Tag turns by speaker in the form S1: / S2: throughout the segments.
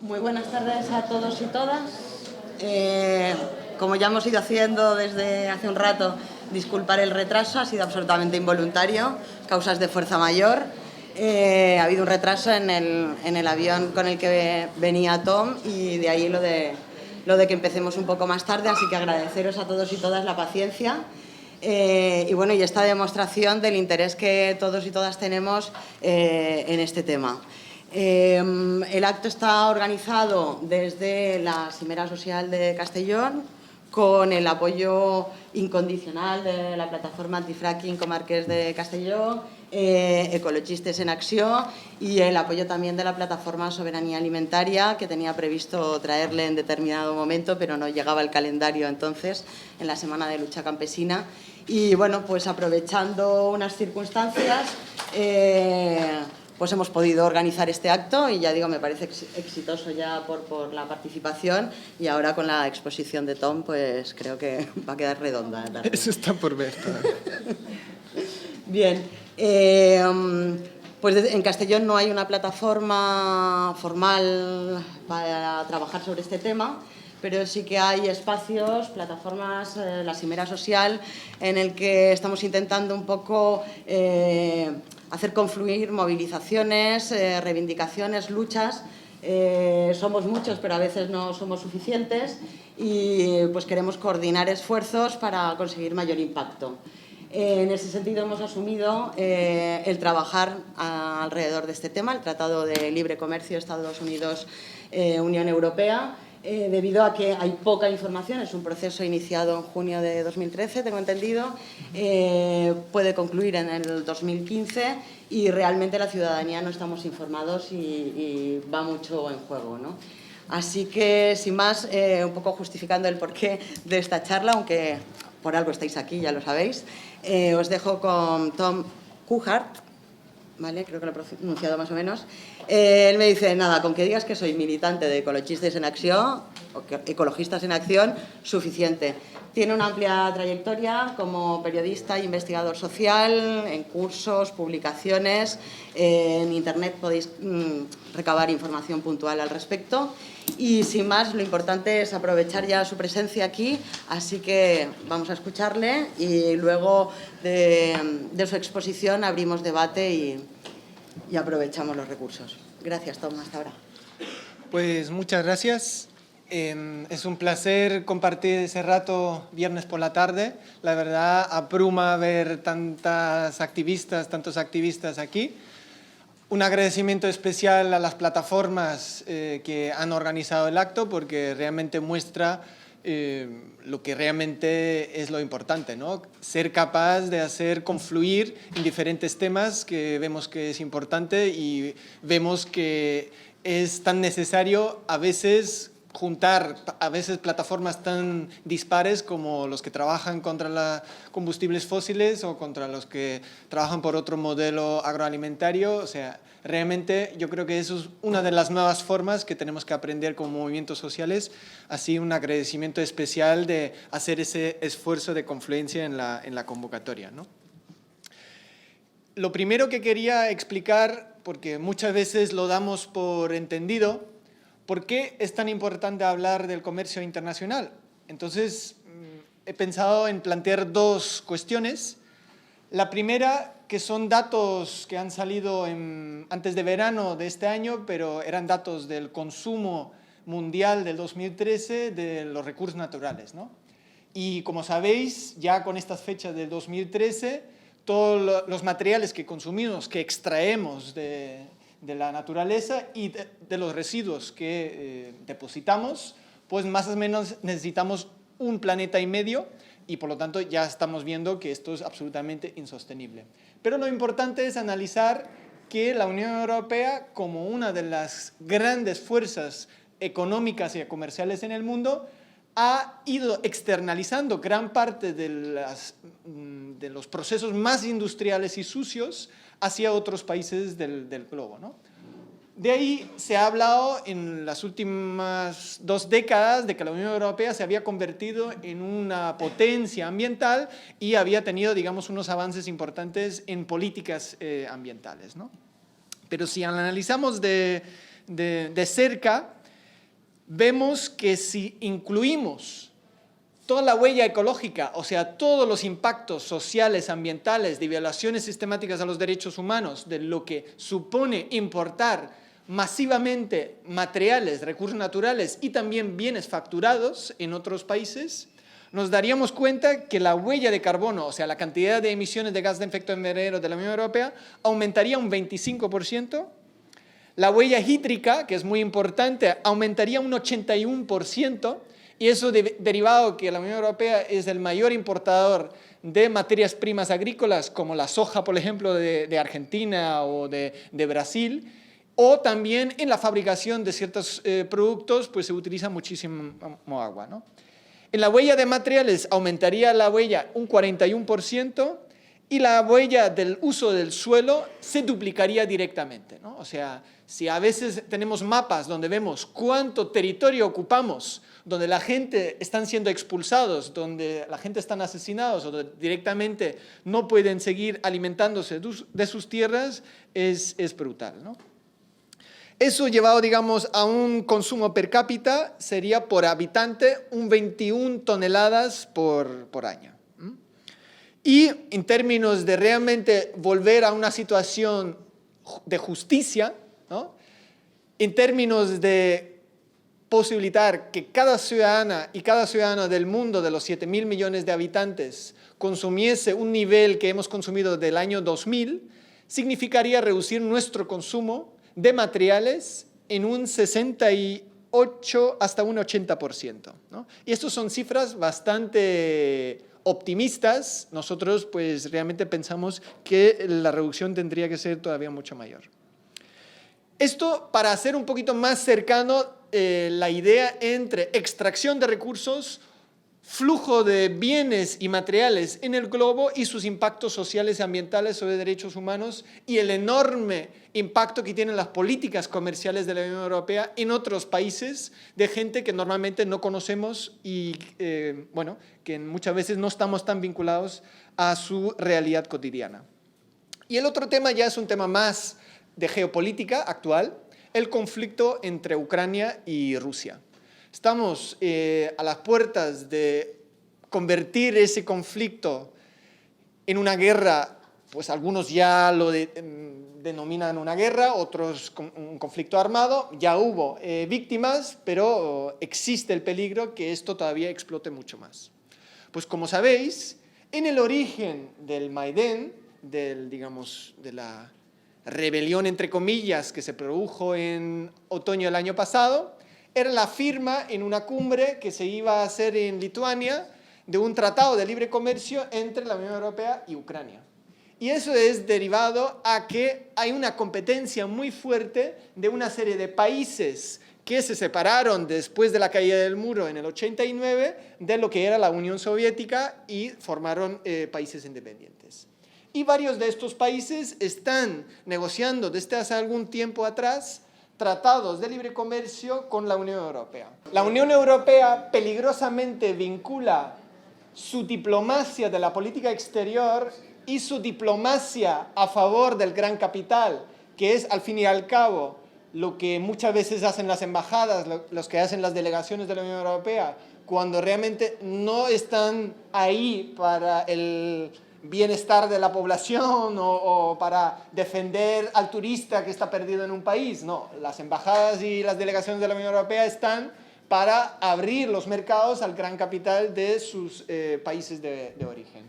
S1: Muy buenas tardes a todos y todas. Como ya hemos ido haciendo desde hace un rato, disculpar el retraso, ha sido absolutamente involuntario, causas de fuerza mayor. Ha habido un retraso en el avión con el que venía Tom y de ahí lo de que empecemos un poco más tarde, así que agradeceros a todos y todas la paciencia. Y bueno, y esta demostración del interés que todos y todas tenemos en este tema. El acto está organizado desde la Cimera Social de Castellón con el apoyo incondicional de la plataforma Antifracking Comarques de Castelló, Ecologistes en Acció y el apoyo también de la plataforma Soberanía Alimentaria, que tenía previsto traerle en determinado momento, pero no llegaba el calendario entonces, en la Semana de Lucha Campesina. Y bueno, pues aprovechando unas circunstancias, pues hemos podido organizar este acto y ya digo, me parece exitoso ya por la participación y ahora con la exposición de Tom, pues creo que va a quedar redonda.
S2: Eso está por ver todavía.
S1: Bien, pues en Castellón no hay una plataforma formal para trabajar sobre este tema, pero sí que hay espacios, plataformas, la Cimera Social, en el que estamos intentando un poco hacer confluir movilizaciones, reivindicaciones, luchas. Somos muchos, pero a veces no somos suficientes y pues queremos coordinar esfuerzos para conseguir mayor impacto. En ese sentido hemos asumido el trabajar alrededor de este tema, el Tratado de Libre Comercio Estados Unidos-Unión Europea, debido a que hay poca información. Es un proceso iniciado en junio de 2013, tengo entendido, puede concluir en el 2015 y realmente la ciudadanía no estamos informados y va mucho en juego, ¿no? Así que, sin más, un poco justificando el porqué de esta charla, aunque por algo estáis aquí, ya lo sabéis, os dejo con Tom Kuchart, ¿vale? Creo que lo he pronunciado más o menos. Él me dice, nada, con que digas que soy militante de Ecologistes en Acció, o Ecologistas en Acción, suficiente. Tiene una amplia trayectoria como periodista e investigador social, en cursos, publicaciones, en Internet podéis recabar información puntual al respecto. Y sin más, lo importante es aprovechar ya su presencia aquí, así que vamos a escucharle y luego de su exposición abrimos debate y aprovechamos los recursos. Gracias, Tom. Hasta ahora.
S2: Pues muchas gracias. Es un placer compartir ese rato viernes por la tarde. La verdad, abruma ver tantos activistas aquí. Un agradecimiento especial a las plataformas que han organizado el acto, porque realmente muestra lo que realmente es lo importante, ¿no? Ser capaz de hacer confluir en diferentes temas que vemos que es importante y vemos que es tan necesario a veces juntar plataformas tan dispares como los que trabajan contra los combustibles fósiles o contra los que trabajan por otro modelo agroalimentario. O sea, realmente yo creo que eso es una de las nuevas formas que tenemos que aprender como movimientos sociales. Así, un agradecimiento especial de hacer ese esfuerzo de confluencia en la convocatoria, ¿no? Lo primero que quería explicar, porque muchas veces lo damos por entendido, ¿por qué es tan importante hablar del comercio internacional? Entonces, he pensado en plantear dos cuestiones. La primera, que son datos que han salido antes de verano de este año, pero eran datos del consumo mundial del 2013 de los recursos naturales, ¿no? Y como sabéis, ya con estas fechas del 2013, todos los materiales que consumimos, que extraemos de la naturaleza y de los residuos que depositamos, pues más o menos necesitamos 1,5 planetas y por lo tanto ya estamos viendo que esto es absolutamente insostenible. Pero lo importante es analizar que la Unión Europea, como una de las grandes fuerzas económicas y comerciales en el mundo, ha ido externalizando gran parte de los procesos más industriales y sucios hacia otros países del globo, ¿no? De ahí se ha hablado en las últimas 2 décadas de que la Unión Europea se había convertido en una potencia ambiental y había tenido, digamos, unos avances importantes en políticas ambientales, ¿no? Pero si analizamos de cerca, vemos que si incluimos toda la huella ecológica, o sea, todos los impactos sociales, ambientales, de violaciones sistemáticas a los derechos humanos, de lo que supone importar masivamente materiales, recursos naturales y también bienes facturados en otros países, nos daríamos cuenta que la huella de carbono, o sea, la cantidad de emisiones de gas de efecto invernadero de la Unión Europea, aumentaría un 25%. La huella hídrica, que es muy importante, aumentaría un 81%, y eso derivado que la Unión Europea es el mayor importador de materias primas agrícolas, como la soja, por ejemplo, de Argentina o de Brasil, o también en la fabricación de ciertos productos, pues se utiliza muchísimo agua, ¿no? En la huella de materiales aumentaría la huella un 41%, y la huella del uso del suelo se duplicaría directamente, ¿no? O sea, si a veces tenemos mapas donde vemos cuánto territorio ocupamos, donde la gente están siendo expulsados, donde la gente están asesinados o donde directamente no pueden seguir alimentándose de sus tierras, es brutal, ¿no? Eso llevado, digamos, a un consumo per cápita sería por habitante un 21 toneladas por año. Y en términos de realmente volver a una situación de justicia, ¿no? En términos de posibilitar que cada ciudadana y cada ciudadano del mundo, de los 7.000 millones de habitantes, consumiese un nivel que hemos consumido del año 2000, significaría reducir nuestro consumo de materiales en un 68 hasta un 80%, ¿no? Y estas son cifras bastante optimistas. Nosotros pues realmente pensamos que la reducción tendría que ser todavía mucho mayor. Esto para hacer un poquito más cercano la idea entre extracción de recursos, flujo de bienes y materiales en el globo y sus impactos sociales y ambientales sobre derechos humanos y el enorme impacto que tienen las políticas comerciales de la Unión Europea en otros países de gente que normalmente no conocemos y bueno, que muchas veces no estamos tan vinculados a su realidad cotidiana. Y el otro tema ya es un tema más de geopolítica actual, el conflicto entre Ucrania y Rusia. Estamos a las puertas de convertir ese conflicto en una guerra, pues algunos ya lo denominan una guerra, otros un conflicto armado. Ya hubo víctimas, pero existe el peligro que esto todavía explote mucho más. Pues como sabéis, en el origen del Maidán, digamos, de la rebelión entre comillas que se produjo en otoño del año pasado, era la firma en una cumbre que se iba a hacer en Lituania de un tratado de libre comercio entre la Unión Europea y Ucrania. Y eso es derivado a que hay una competencia muy fuerte de una serie de países que se separaron después de la caída del muro en el 89 de lo que era la Unión Soviética y formaron países independientes. Y varios de estos países están negociando desde hace algún tiempo atrás tratados de libre comercio con la Unión Europea. La Unión Europea peligrosamente vincula su diplomacia de la política exterior y su diplomacia a favor del gran capital, que es al fin y al cabo lo que muchas veces hacen las embajadas, los que hacen las delegaciones de la Unión Europea, cuando realmente no están ahí para el bienestar de la población o para defender al turista que está perdido en un país. No, las embajadas y las delegaciones de la Unión Europea están para abrir los mercados al gran capital de sus países de origen.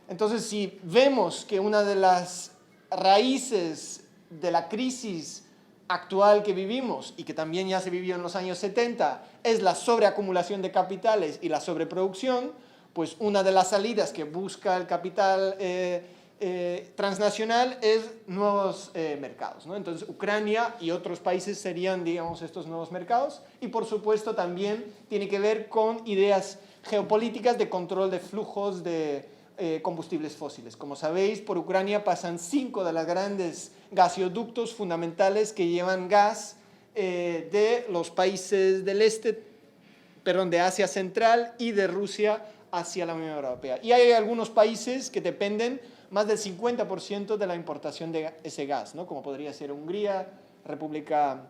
S2: Entonces, si vemos que una de las raíces de la crisis actual que vivimos y que también ya se vivió en los años 70 es la sobreacumulación de capitales y la sobreproducción, pues una de las salidas que busca el capital transnacional es nuevos mercados, ¿no? Entonces, Ucrania y otros países serían, digamos, estos nuevos mercados y, por supuesto, también tiene que ver con ideas geopolíticas de control de flujos de combustibles fósiles. Como sabéis, por Ucrania pasan 5 de los grandes gasoductos fundamentales que llevan gas de los países del este, perdón, de Asia Central y de Rusia hacia la Unión Europea. Y hay algunos países que dependen más del 50% de la importación de ese gas, ¿no? Como podría ser Hungría, República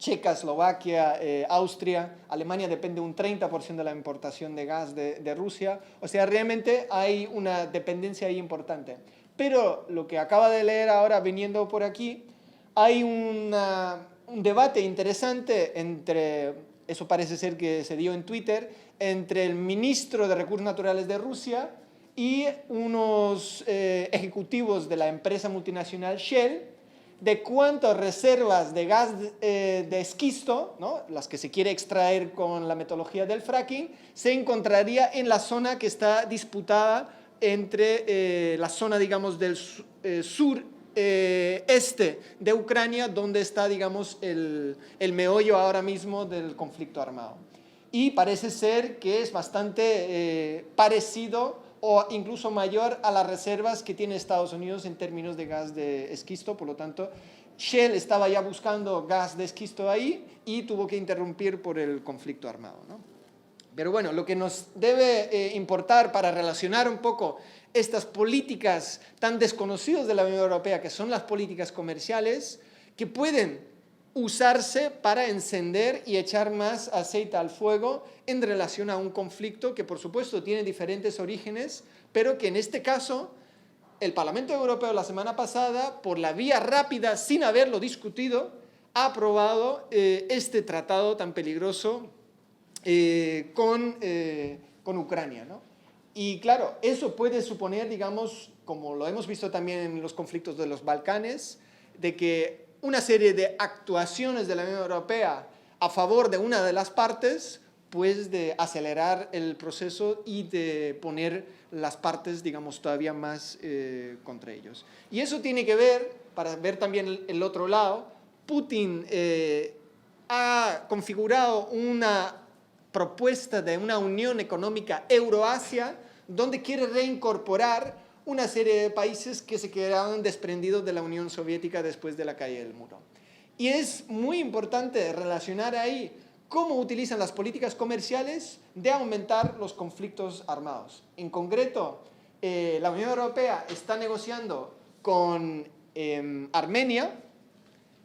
S2: Checa, Eslovaquia, Austria. Alemania depende un 30% de la importación de gas de Rusia. O sea, realmente hay una dependencia ahí importante. Pero lo que acaba de leer ahora viniendo por aquí, hay un debate interesante entre, eso parece ser que se dio en Twitter, entre el ministro de Recursos Naturales de Rusia y unos ejecutivos de la empresa multinacional Shell, de cuántas reservas de gas de esquisto, ¿no?, las que se quiere extraer con la metodología del fracking, se encontraría en la zona que está disputada entre la zona, digamos, del sur este de Ucrania, donde está, digamos, el meollo ahora mismo del conflicto armado. Y parece ser que es bastante parecido o incluso mayor a las reservas que tiene Estados Unidos en términos de gas de esquisto. Por lo tanto, Shell estaba ya buscando gas de esquisto ahí y tuvo que interrumpir por el conflicto armado, ¿no? Pero bueno, lo que nos debe importar para relacionar un poco estas políticas tan desconocidas de la Unión Europea, que son las políticas comerciales, que pueden usarse para encender y echar más aceite al fuego en relación a un conflicto que, por supuesto, tiene diferentes orígenes, pero que en este caso el Parlamento Europeo la semana pasada, por la vía rápida, sin haberlo discutido, ha aprobado este tratado tan peligroso con Ucrania, ¿no? Y claro, eso puede suponer, digamos, como lo hemos visto también en los conflictos de los Balcanes, de que una serie de actuaciones de la Unión Europea a favor de una de las partes, pues de acelerar el proceso y de poner las partes, digamos, todavía más contra ellos. Y eso tiene que ver, para ver también el otro lado, Putin ha configurado una propuesta de una unión económica Euroasia, donde quiere reincorporar una serie de países que se quedaron desprendidos de la Unión Soviética después de la caída del muro. Y es muy importante relacionar ahí cómo utilizan las políticas comerciales de aumentar los conflictos armados. En concreto, la Unión Europea está negociando con Armenia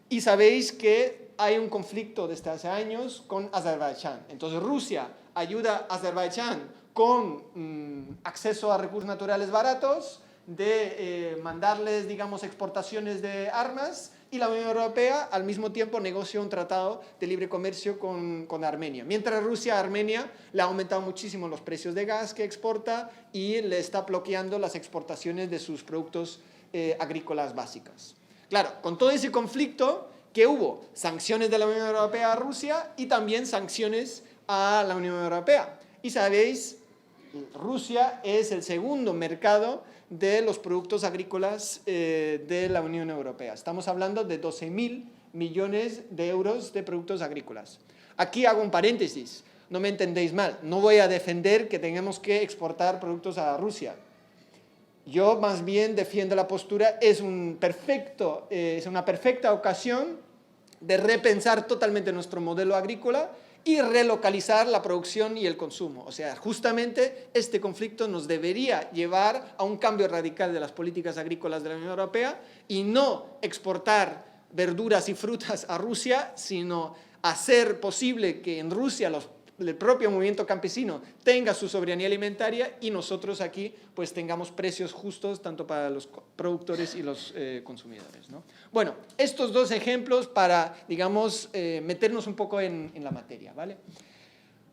S2: y sabéis que hay un conflicto desde hace años con Azerbaiyán. Entonces Rusia ayuda a Azerbaiyán con acceso a recursos naturales baratos, de mandarles, digamos, exportaciones de armas, y la Unión Europea al mismo tiempo negocia un tratado de libre comercio con Armenia. Mientras Rusia a Armenia le ha aumentado muchísimo los precios de gas que exporta y le está bloqueando las exportaciones de sus productos agrícolas básicas. Claro, con todo ese conflicto que hubo sanciones de la Unión Europea a Rusia y también sanciones a la Unión Europea. Y sabéis, Rusia es el segundo mercado de los productos agrícolas de la Unión Europea. Estamos hablando de 12.000 millones de euros de productos agrícolas. Aquí hago un paréntesis, no me entendéis mal, no voy a defender que tengamos que exportar productos a Rusia. Yo más bien defiendo la postura, es una perfecta ocasión de repensar totalmente nuestro modelo agrícola y relocalizar la producción y el consumo. O sea, justamente este conflicto nos debería llevar a un cambio radical de las políticas agrícolas de la Unión Europea y no exportar verduras y frutas a Rusia, sino hacer posible que en Rusia el propio movimiento campesino tenga su soberanía alimentaria y nosotros aquí pues tengamos precios justos tanto para los productores y los consumidores, ¿no? Bueno, estos dos ejemplos para, digamos, meternos un poco en la materia, ¿vale?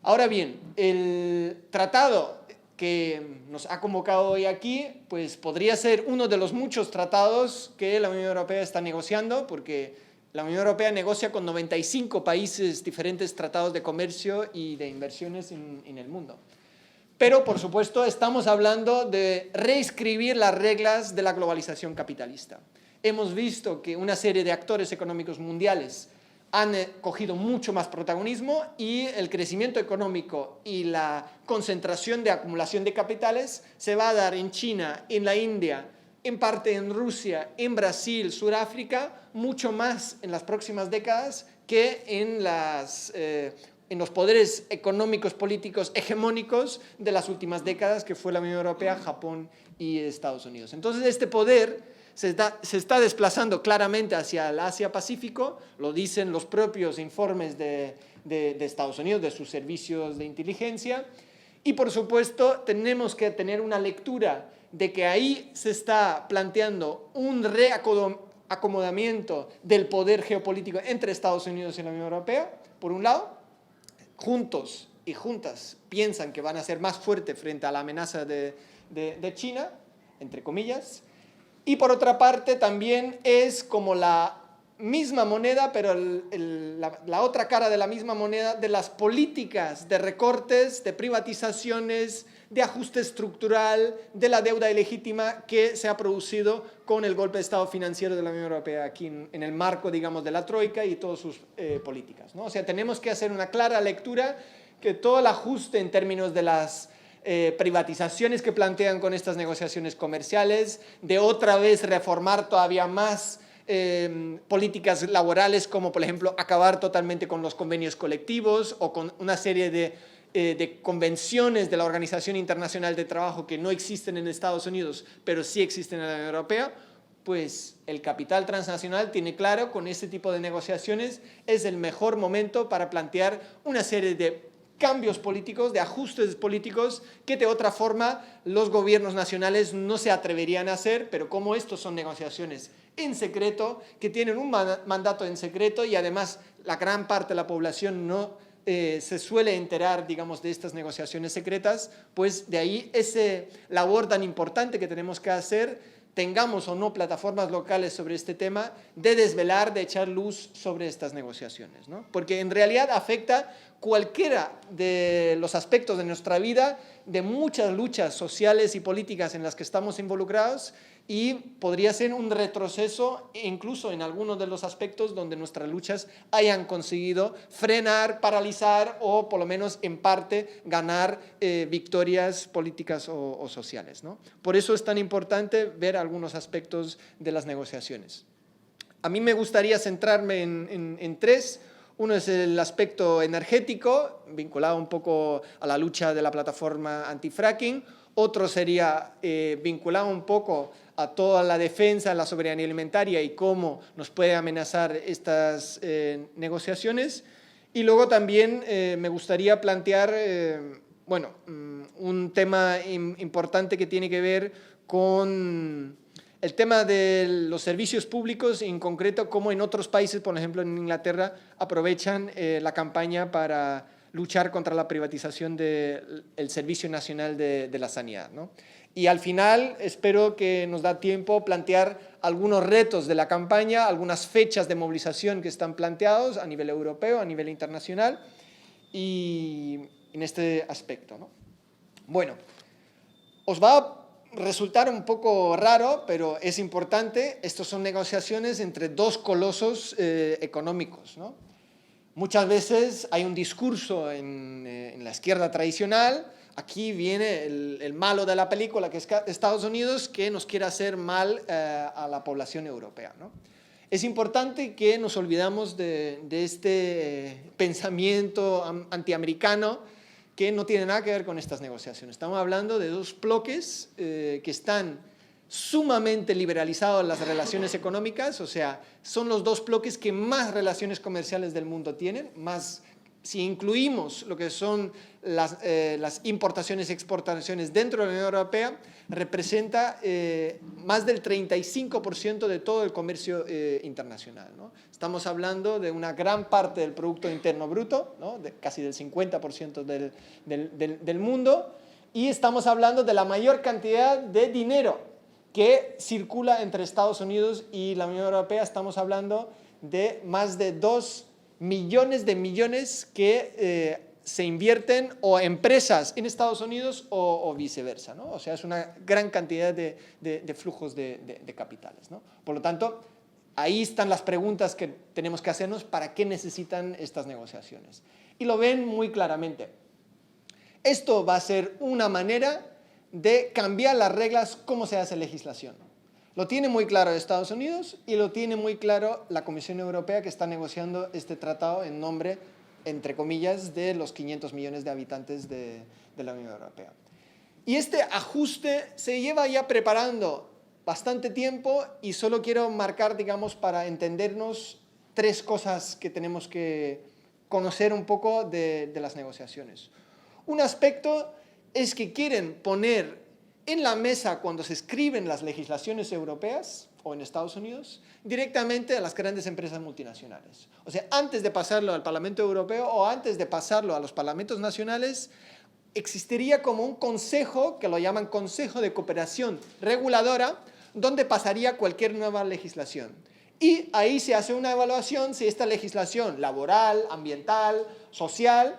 S2: Ahora bien, el tratado que nos ha convocado hoy aquí, pues podría ser uno de los muchos tratados que la Unión Europea está negociando, porque la Unión Europea negocia con 95 países diferentes tratados de comercio y de inversiones en el mundo. Pero, por supuesto, estamos hablando de reescribir las reglas de la globalización capitalista. Hemos visto que una serie de actores económicos mundiales han cogido mucho más protagonismo y el crecimiento económico y la concentración de acumulación de capitales se va a dar en China, en la India, en parte en Rusia, en Brasil, Sudáfrica, mucho más en las próximas décadas que en los poderes económicos, políticos, hegemónicos de las últimas décadas, que fue la Unión Europea, Japón y Estados Unidos. Entonces, este poder se está desplazando claramente hacia el Asia-Pacífico, lo dicen los propios informes de Estados Unidos, de sus servicios de inteligencia, y por supuesto tenemos que tener una lectura de que ahí se está planteando un reacomodamiento del poder geopolítico entre Estados Unidos y la Unión Europea, por un lado, juntos y juntas piensan que van a ser más fuertes frente a la amenaza de China, entre comillas, y por otra parte también es como la misma moneda, pero la otra cara de la misma moneda de las políticas de recortes, de privatizaciones, de ajuste estructural, de la deuda ilegítima que se ha producido con el golpe de Estado financiero de la Unión Europea aquí en el marco, digamos, de la Troika y todas sus políticas, ¿no? O sea, tenemos que hacer una clara lectura que todo el ajuste en términos de las privatizaciones que plantean con estas negociaciones comerciales, de otra vez reformar todavía más políticas laborales, como por ejemplo acabar totalmente con los convenios colectivos o con una serie de convenciones de la Organización Internacional de Trabajo que no existen en Estados Unidos, pero sí existen en la Unión Europea, pues el capital transnacional tiene claro con este tipo de negociaciones es el mejor momento para plantear una serie de cambios políticos, de ajustes políticos que de otra forma los gobiernos nacionales no se atreverían a hacer, pero como estos son negociaciones en secreto, que tienen un mandato en secreto y además la gran parte de la población no se suele enterar, digamos, de estas negociaciones secretas, pues de ahí ese labor tan importante que tenemos que hacer, tengamos o no plataformas locales sobre este tema, de desvelar, de echar luz sobre estas negociaciones, ¿no? Porque en realidad afecta cualquiera de los aspectos de nuestra vida, de muchas luchas sociales y políticas en las que estamos involucrados, y podría ser un retroceso incluso en algunos de los aspectos donde nuestras luchas hayan conseguido frenar, paralizar o por lo menos en parte ganar victorias políticas o sociales, ¿no? Por eso es tan importante ver algunos aspectos de las negociaciones. A mí me gustaría centrarme en tres. Uno es el aspecto energético, vinculado un poco a la lucha de la plataforma anti-fracking. Otro sería vinculado un poco a toda la defensa de la soberanía alimentaria y cómo nos puede amenazar estas negociaciones. Y luego también me gustaría plantear un tema importante que tiene que ver con el tema de los servicios públicos, en concreto cómo en otros países, por ejemplo en Inglaterra, aprovechan la campaña para luchar contra la privatización del Servicio Nacional de la Sanidad, ¿no? Y al final espero que nos da tiempo plantear algunos retos de la campaña, algunas fechas de movilización que están planteados a nivel europeo, a nivel internacional, y en este aspecto, ¿no? Bueno, os va a resultar un poco raro, pero es importante. Estas son negociaciones entre dos colosos económicos, ¿no? Muchas veces hay un discurso en la izquierda tradicional. Aquí viene el malo de la película, que es Estados Unidos, que nos quiere hacer mal a la población europea, ¿no? Es importante que nos olvidamos de este pensamiento antiamericano que no tiene nada que ver con estas negociaciones. Estamos hablando de dos bloques que están sumamente liberalizados en las relaciones económicas, o sea, son los dos bloques que más relaciones comerciales del mundo tienen, más si incluimos lo que son las importaciones y exportaciones dentro de la Unión Europea, representa más del 35% de todo el comercio internacional, ¿no? Estamos hablando de una gran parte del Producto Interno Bruto, ¿no? Casi del 50% del mundo, y estamos hablando de la mayor cantidad de dinero que circula entre Estados Unidos y la Unión Europea. Estamos hablando de más de 2 millones de millones que se invierten o empresas en Estados Unidos o viceversa, ¿no? O sea, es una gran cantidad de flujos de capitales, ¿no? Por lo tanto, ahí están las preguntas que tenemos que hacernos para qué necesitan estas negociaciones. Y lo ven muy claramente. Esto va a ser una manera de cambiar las reglas, cómo se hace legislación. Lo tiene muy claro Estados Unidos y lo tiene muy claro la Comisión Europea, que está negociando este tratado en nombre, entre comillas, de los 500 millones de habitantes de la Unión Europea. Y este ajuste se lleva ya preparando bastante tiempo y solo quiero marcar, digamos, para entendernos, 3 cosas que tenemos que conocer un poco de las negociaciones. Un aspecto es que quieren poner en la mesa, cuando se escriben las legislaciones europeas o en Estados Unidos, directamente a las grandes empresas multinacionales. O sea, antes de pasarlo al Parlamento Europeo o antes de pasarlo a los parlamentos nacionales, existiría como un consejo, que lo llaman Consejo de Cooperación Reguladora, donde pasaría cualquier nueva legislación. Y ahí se hace una evaluación si esta legislación laboral, ambiental, social,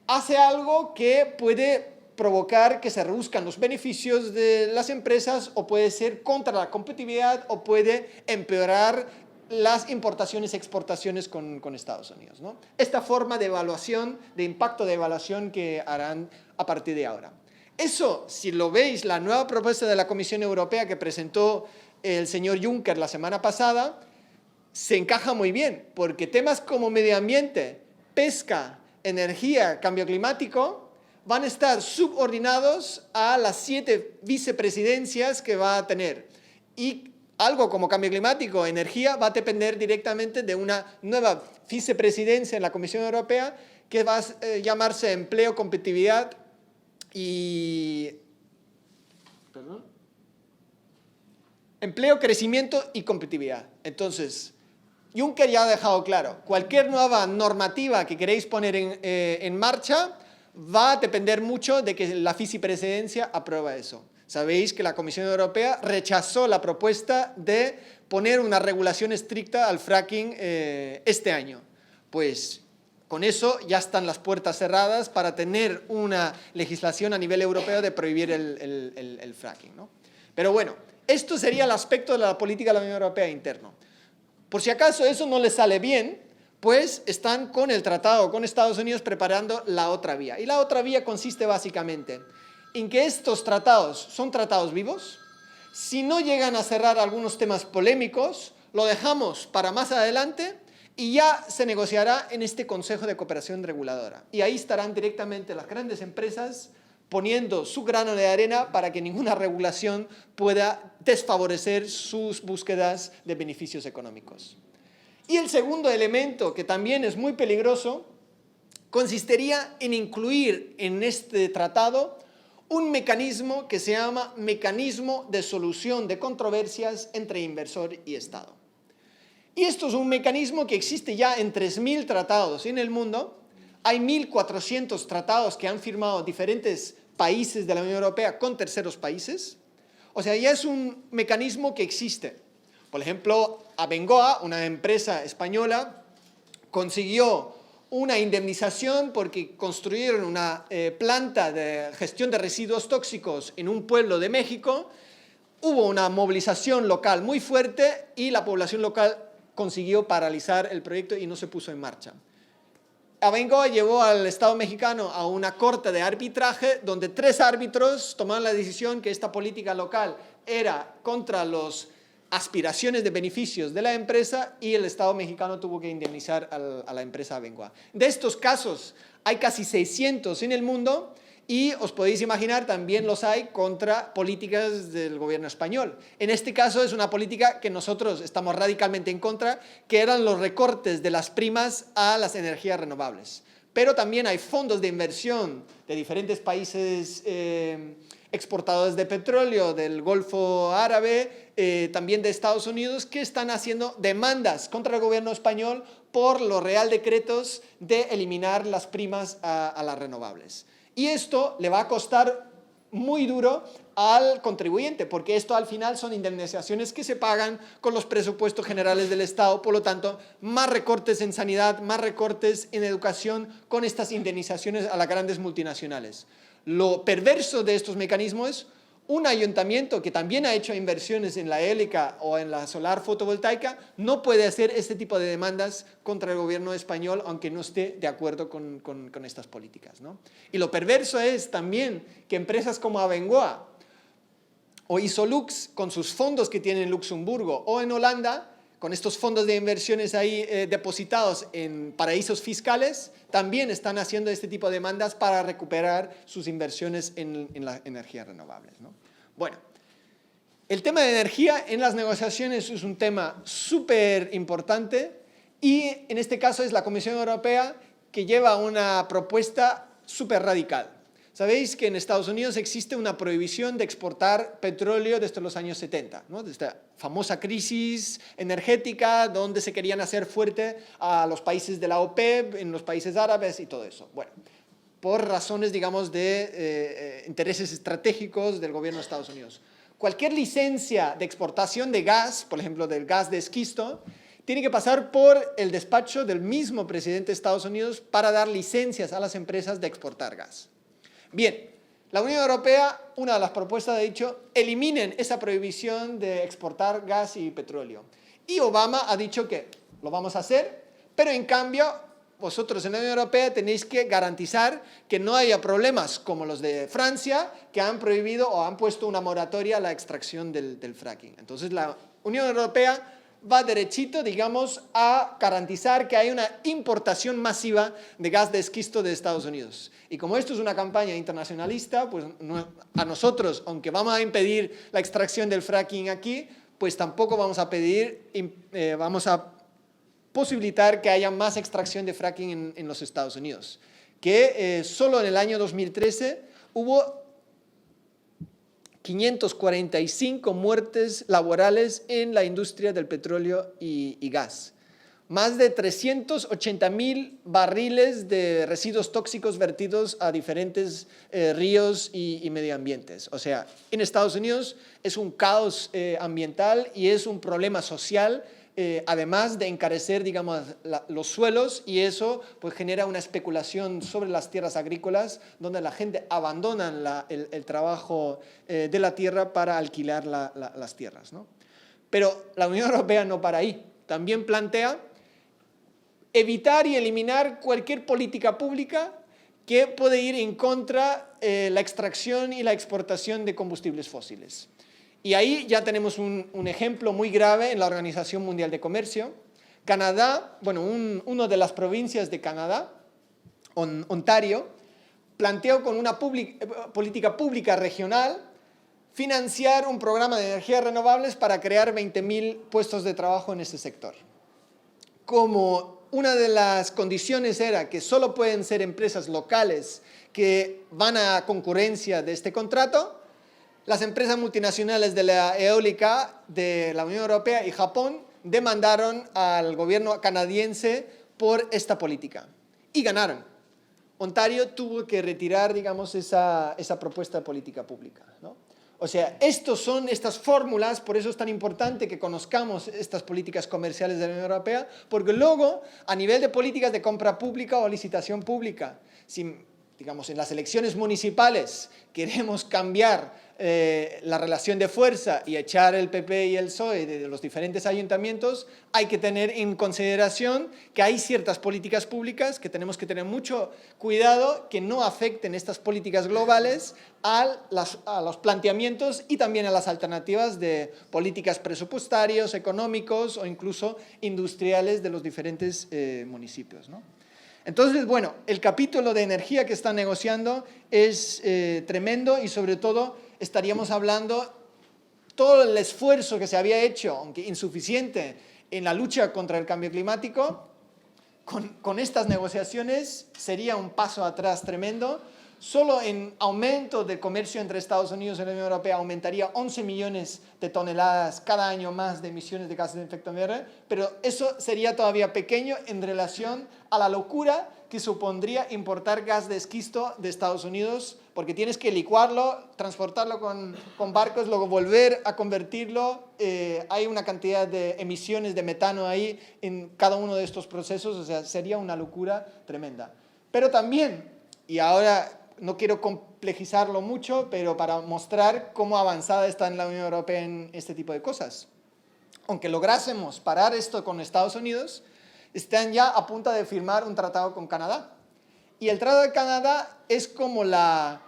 S2: hace algo que puede provocar que se reduzcan los beneficios de las empresas o puede ser contra la competitividad o puede empeorar las importaciones y exportaciones con Estados Unidos, ¿no? Esta forma de evaluación, de impacto de evaluación que harán a partir de ahora. Eso, si lo veis, la nueva propuesta de la Comisión Europea que presentó el señor Juncker la semana pasada, se encaja muy bien, porque temas como medio ambiente, pesca, energía, cambio climático, van a estar subordinados a las 7 vicepresidencias que va a tener. Y algo como cambio climático, energía, va a depender directamente de una nueva vicepresidencia en la Comisión Europea que va a llamarse Empleo, Competitividad y... Empleo, Crecimiento y Competitividad. Entonces, Juncker ya ha dejado claro, cualquier nueva normativa que queréis poner en marcha va a depender mucho de que la vicepresidencia apruebe eso. Sabéis que la Comisión Europea rechazó la propuesta de poner una regulación estricta al fracking este año. Pues con eso ya están las puertas cerradas para tener una legislación a nivel europeo de prohibir el fracking, ¿no? Pero bueno, esto sería el aspecto de la política de la Unión Europea interno. Por si acaso eso no les sale bien, pues están con el tratado con Estados Unidos preparando la otra vía. Y la otra vía consiste básicamente en que estos tratados son tratados vivos. Si no llegan a cerrar algunos temas polémicos, lo dejamos para más adelante y ya se negociará en este Consejo de Cooperación Reguladora. Y ahí estarán directamente las grandes empresas poniendo su grano de arena para que ninguna regulación pueda desfavorecer sus búsquedas de beneficios económicos. Y el segundo elemento, que también es muy peligroso, consistiría en incluir en este tratado un mecanismo que se llama Mecanismo de Solución de Controversias entre Inversor y Estado. Y esto es un mecanismo que existe ya en 3.000 tratados en el mundo. Hay 1.400 tratados que han firmado diferentes países de la Unión Europea con terceros países. O sea, ya es un mecanismo que existe. Por ejemplo, Abengoa, una empresa española, consiguió una indemnización porque construyeron una planta de gestión de residuos tóxicos en un pueblo de México. Hubo una movilización local muy fuerte y la población local consiguió paralizar el proyecto y no se puso en marcha. Abengoa llevó al Estado mexicano a una corte de arbitraje donde 3 árbitros tomaron la decisión que esta política local era contra las aspiraciones de beneficios de la empresa y el Estado mexicano tuvo que indemnizar a la empresa Abengoa. De estos casos hay casi 600 en el mundo y os podéis imaginar también los hay contra políticas del gobierno español. En este caso es una política que nosotros estamos radicalmente en contra, que eran los recortes de las primas a las energías renovables. Pero también hay fondos de inversión de diferentes países exportadores de petróleo, del Golfo Árabe, también de Estados Unidos, que están haciendo demandas contra el gobierno español por los real decretos de eliminar las primas a las renovables. Y esto le va a costar muy duro al contribuyente, porque esto al final son indemnizaciones que se pagan con los presupuestos generales del Estado, por lo tanto, más recortes en sanidad, más recortes en educación con estas indemnizaciones a las grandes multinacionales. Lo perverso de estos mecanismos es un ayuntamiento que también ha hecho inversiones en la eólica o en la solar fotovoltaica, no puede hacer este tipo de demandas contra el gobierno español, aunque no esté de acuerdo con estas políticas, ¿no? Y lo perverso es también que empresas como Abengoa o Isolux, con sus fondos que tienen en Luxemburgo o en Holanda, con estos fondos de inversiones ahí depositados en paraísos fiscales, también están haciendo este tipo de demandas para recuperar sus inversiones en las energías renovables, ¿no? Bueno, El tema de energía en las negociaciones es un tema súper importante y en este caso es la Comisión Europea que lleva una propuesta súper radical. Sabéis que en Estados Unidos existe una prohibición de exportar petróleo desde los años 70, ¿no? Desde esta famosa crisis energética donde se querían hacer fuerte a los países de la OPEP, en los países árabes y todo eso. Bueno, por razones, digamos, de intereses estratégicos del gobierno de Estados Unidos. Cualquier licencia de exportación de gas, por ejemplo, del gas de esquisto, tiene que pasar por el despacho del mismo presidente de Estados Unidos para dar licencias a las empresas de exportar gas. Bien, la Unión Europea, una de las propuestas ha dicho, eliminen esa prohibición de exportar gas y petróleo. Y Obama ha dicho que lo vamos a hacer, pero en cambio, vosotros en la Unión Europea tenéis que garantizar que no haya problemas como los de Francia, que han prohibido o han puesto una moratoria a la extracción del fracking. Entonces, la Unión Europea va derechito, digamos, a garantizar que hay una importación masiva de gas de esquisto de Estados Unidos. Y como esto es una campaña internacionalista, pues a nosotros, aunque vamos a impedir la extracción del fracking aquí, pues tampoco vamos a vamos a posibilitar que haya más extracción de fracking en los Estados Unidos. Que solo en el año 2013 hubo 545 muertes laborales en la industria del petróleo y gas. Más de 380.000 barriles de residuos tóxicos vertidos a diferentes ríos y medioambientes. O sea, en Estados Unidos es un caos ambiental y es un problema social, además de encarecer, digamos, los suelos, y eso pues genera una especulación sobre las tierras agrícolas donde la gente abandona el trabajo de la tierra para alquilar las tierras, ¿no? Pero la Unión Europea no para ahí. También plantea evitar y eliminar cualquier política pública que puede ir en contra de la extracción y la exportación de combustibles fósiles. Y ahí ya tenemos un ejemplo muy grave en la Organización Mundial de Comercio. Canadá, bueno, una de las provincias de Canadá, Ontario, planteó con una política pública regional financiar un programa de energías renovables para crear 20.000 puestos de trabajo en ese sector. Como una de las condiciones era que solo pueden ser empresas locales que van a concurrencia de este contrato, las empresas multinacionales de la eólica de la Unión Europea y Japón demandaron al gobierno canadiense por esta política y ganaron. Ontario tuvo que retirar, digamos, esa propuesta de política pública, ¿no? O sea, estas fórmulas, por eso es tan importante que conozcamos estas políticas comerciales de la Unión Europea, porque luego, a nivel de políticas de compra pública o licitación pública, si, digamos, en las elecciones municipales queremos cambiar la relación de fuerza y echar el PP y el PSOE de los diferentes ayuntamientos, hay que tener en consideración que hay ciertas políticas públicas que tenemos que tener mucho cuidado que no afecten estas políticas globales a los planteamientos y también a las alternativas de políticas presupuestarios, económicos o incluso industriales de los diferentes municipios, ¿no? Entonces, bueno, el capítulo de energía que están negociando es tremendo y sobre todo estaríamos hablando todo el esfuerzo que se había hecho, aunque insuficiente, en la lucha contra el cambio climático, con estas negociaciones sería un paso atrás tremendo. Solo en aumento del comercio entre Estados Unidos y la Unión Europea aumentaría 11 millones de toneladas cada año más de emisiones de gases de efecto invernadero, pero eso sería todavía pequeño en relación a la locura que supondría importar gas de esquisto de Estados Unidos, porque tienes que licuarlo, transportarlo con barcos, luego volver a convertirlo. Hay una cantidad de emisiones de metano ahí en cada uno de estos procesos, o sea, sería una locura tremenda. Pero también, y ahora no quiero complejizarlo mucho, pero para mostrar cómo avanzada está en la Unión Europea en este tipo de cosas. Aunque lográsemos parar esto con Estados Unidos, están ya a punto de firmar un tratado con Canadá. Y el Tratado de Canadá es como la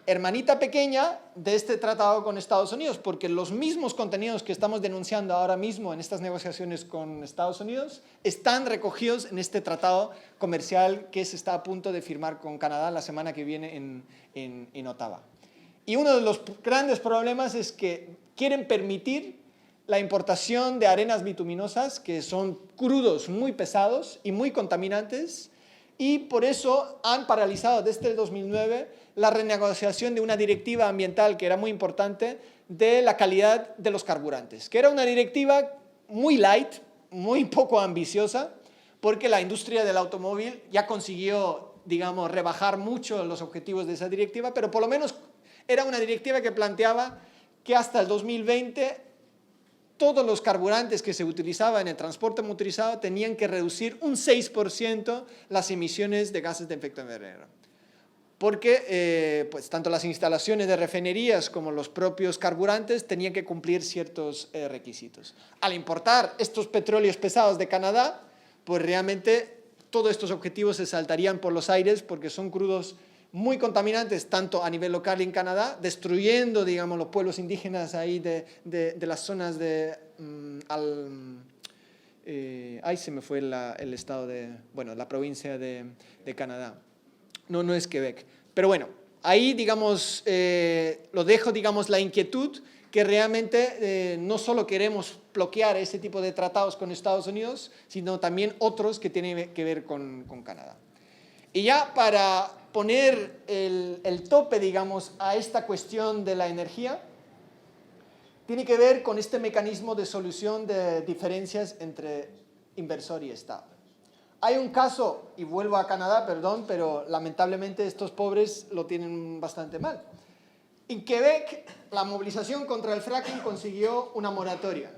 S2: hermanita pequeña de este tratado con Estados Unidos, porque los mismos contenidos que estamos denunciando ahora mismo en estas negociaciones con Estados Unidos están recogidos en este tratado comercial que se está a punto de firmar con Canadá la semana que viene en Ottawa. Y uno de los grandes problemas es que quieren permitir la importación de arenas bituminosas, que son crudos muy pesados y muy contaminantes, y por eso han paralizado desde el 2009 la renegociación de una directiva ambiental que era muy importante de la calidad de los carburantes, que era una directiva muy light, muy poco ambiciosa, porque la industria del automóvil ya consiguió, digamos, rebajar mucho los objetivos de esa directiva, pero por lo menos era una directiva que planteaba que hasta el 2020 todos los carburantes que se utilizaban en el transporte motorizado tenían que reducir un 6% las emisiones de gases de efecto invernadero. Porque pues, tanto las instalaciones de refinerías como los propios carburantes tenían que cumplir ciertos requisitos. Al importar estos petróleos pesados de Canadá, pues realmente todos estos objetivos se saltarían por los aires porque son crudos muy contaminantes, tanto a nivel local en Canadá, destruyendo, digamos, los pueblos indígenas ahí de las zonas de... ahí se me fue el estado de... Bueno, la provincia de Canadá. No es Quebec. Pero bueno, ahí, digamos, lo dejo, digamos, la inquietud que realmente no solo queremos bloquear ese tipo de tratados con Estados Unidos, sino también otros que tienen que ver con Canadá. Y ya para poner el tope, digamos, a esta cuestión de la energía, tiene que ver con este mecanismo de solución de diferencias entre inversor y Estado. Hay un caso, y vuelvo a Canadá, perdón, pero lamentablemente estos pobres lo tienen bastante mal. En Quebec, la movilización contra el fracking consiguió una moratoria.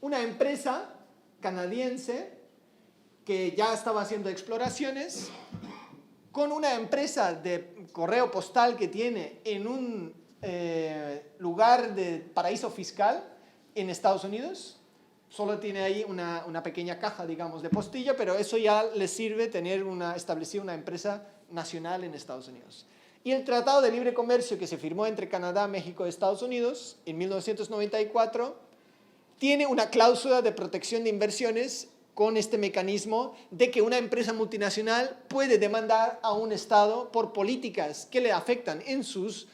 S2: Una empresa canadiense que ya estaba haciendo exploraciones, con una empresa de correo postal que tiene en un lugar de paraíso fiscal en Estados Unidos. Solo tiene ahí una pequeña caja, digamos, de postilla, pero eso ya les sirve tener establecer una empresa nacional en Estados Unidos. Y el Tratado de Libre Comercio que se firmó entre Canadá, México y Estados Unidos en 1994 tiene una cláusula de protección de inversiones con este mecanismo de que una empresa multinacional puede demandar a un Estado por políticas que le afectan en sus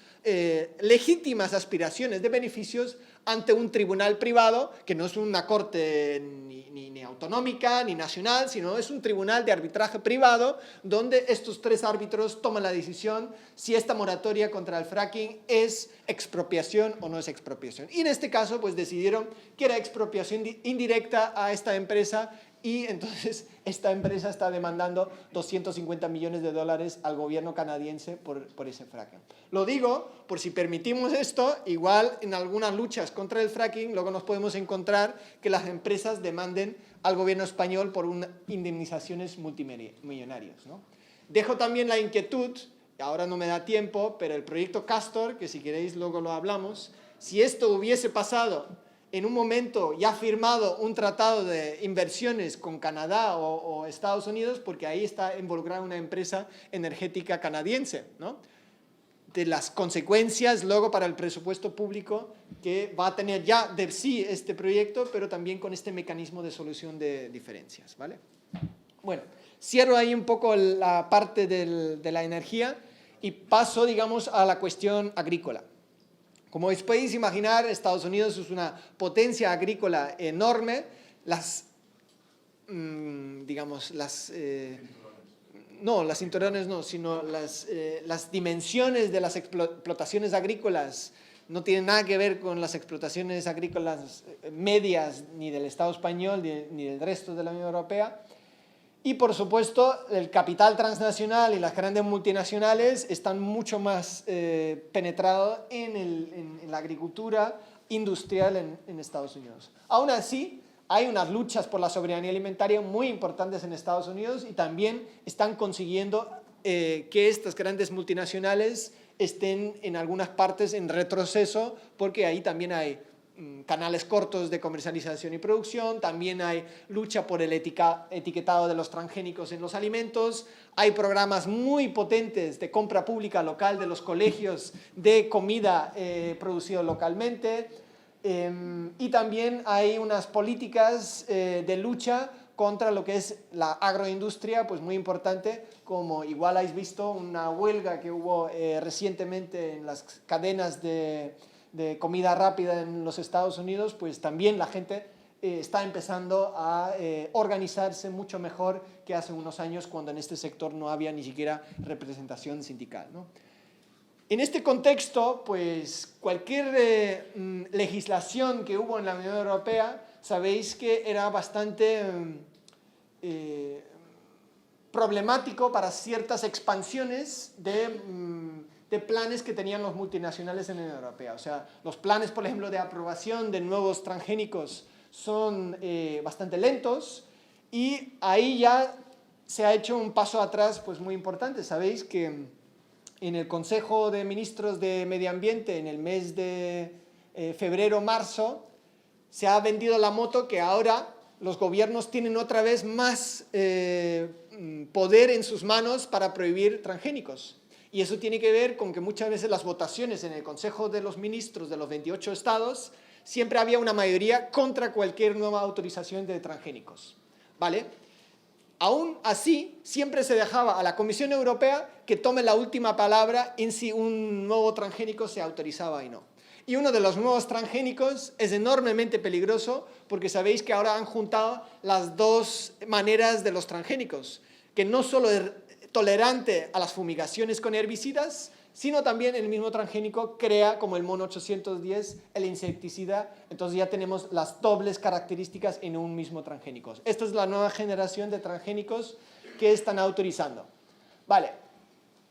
S2: legítimas aspiraciones de beneficios ante un tribunal privado, que no es una corte ni autonómica ni nacional, sino es un tribunal de arbitraje privado, donde estos tres árbitros toman la decisión si esta moratoria contra el fracking es expropiación o no es expropiación. Y en este caso, pues decidieron que era expropiación indirecta a esta empresa, y entonces esta empresa está demandando $250 millones al gobierno canadiense por ese fracking. Lo digo por si permitimos esto, igual en algunas luchas contra el fracking luego nos podemos encontrar que las empresas demanden al gobierno español por indemnizaciones multimillonarias, ¿no? Dejo también la inquietud, ahora no me da tiempo, pero el proyecto Castor, que si queréis luego lo hablamos, si esto hubiese pasado en un momento ya firmado un tratado de inversiones con Canadá o Estados Unidos, porque ahí está involucrada una empresa energética canadiense, ¿no? De las consecuencias luego para el presupuesto público que va a tener ya de sí este proyecto, pero también con este mecanismo de solución de diferencias, ¿vale? Bueno, cierro ahí un poco la parte de la energía y paso, digamos, a la cuestión agrícola. Como os podéis imaginar, Estados Unidos es una potencia agrícola enorme. Las cinturones no, sino las dimensiones de las explotaciones agrícolas no tienen nada que ver con las explotaciones agrícolas medias ni del Estado español ni del resto de la Unión Europea. Y, por supuesto, el capital transnacional y las grandes multinacionales están mucho más penetrados en la agricultura industrial en Estados Unidos. Aún así, hay unas luchas por la soberanía alimentaria muy importantes en Estados Unidos y también están consiguiendo que estas grandes multinacionales estén en algunas partes en retroceso, porque ahí también hay canales cortos de comercialización y producción, también hay lucha por el etiquetado de los transgénicos en los alimentos, hay programas muy potentes de compra pública local de los colegios de comida producida localmente, y también hay unas políticas de lucha contra lo que es la agroindustria, pues muy importante, como igual habéis visto una huelga que hubo recientemente en las cadenas de comida rápida en los Estados Unidos, pues también la gente está empezando a organizarse mucho mejor que hace unos años, cuando en este sector no había ni siquiera representación sindical, ¿no? En este contexto, pues cualquier legislación que hubo en la Unión Europea, sabéis que era bastante problemático para ciertas expansiones de planes que tenían los multinacionales en la Unión Europea. O sea, los planes, por ejemplo, de aprobación de nuevos transgénicos son bastante lentos, y ahí ya se ha hecho un paso atrás pues muy importante. Sabéis que en el Consejo de Ministros de Medio Ambiente, en el mes de febrero-marzo, se ha vendido la moto que ahora los gobiernos tienen otra vez más poder en sus manos para prohibir transgénicos. Y eso tiene que ver con que muchas veces las votaciones en el Consejo de los Ministros de los 28 estados, siempre había una mayoría contra cualquier nueva autorización de transgénicos, ¿vale? Aún así, siempre se dejaba a la Comisión Europea que tome la última palabra en si un nuevo transgénico se autorizaba y no. Y uno de los nuevos transgénicos es enormemente peligroso, porque sabéis que ahora han juntado las dos maneras de los transgénicos, que no solo es tolerante a las fumigaciones con herbicidas, sino también el mismo transgénico crea, como el mono 810, el insecticida. Entonces ya tenemos las dobles características en un mismo transgénico. Esta es la nueva generación de transgénicos que están autorizando. Vale,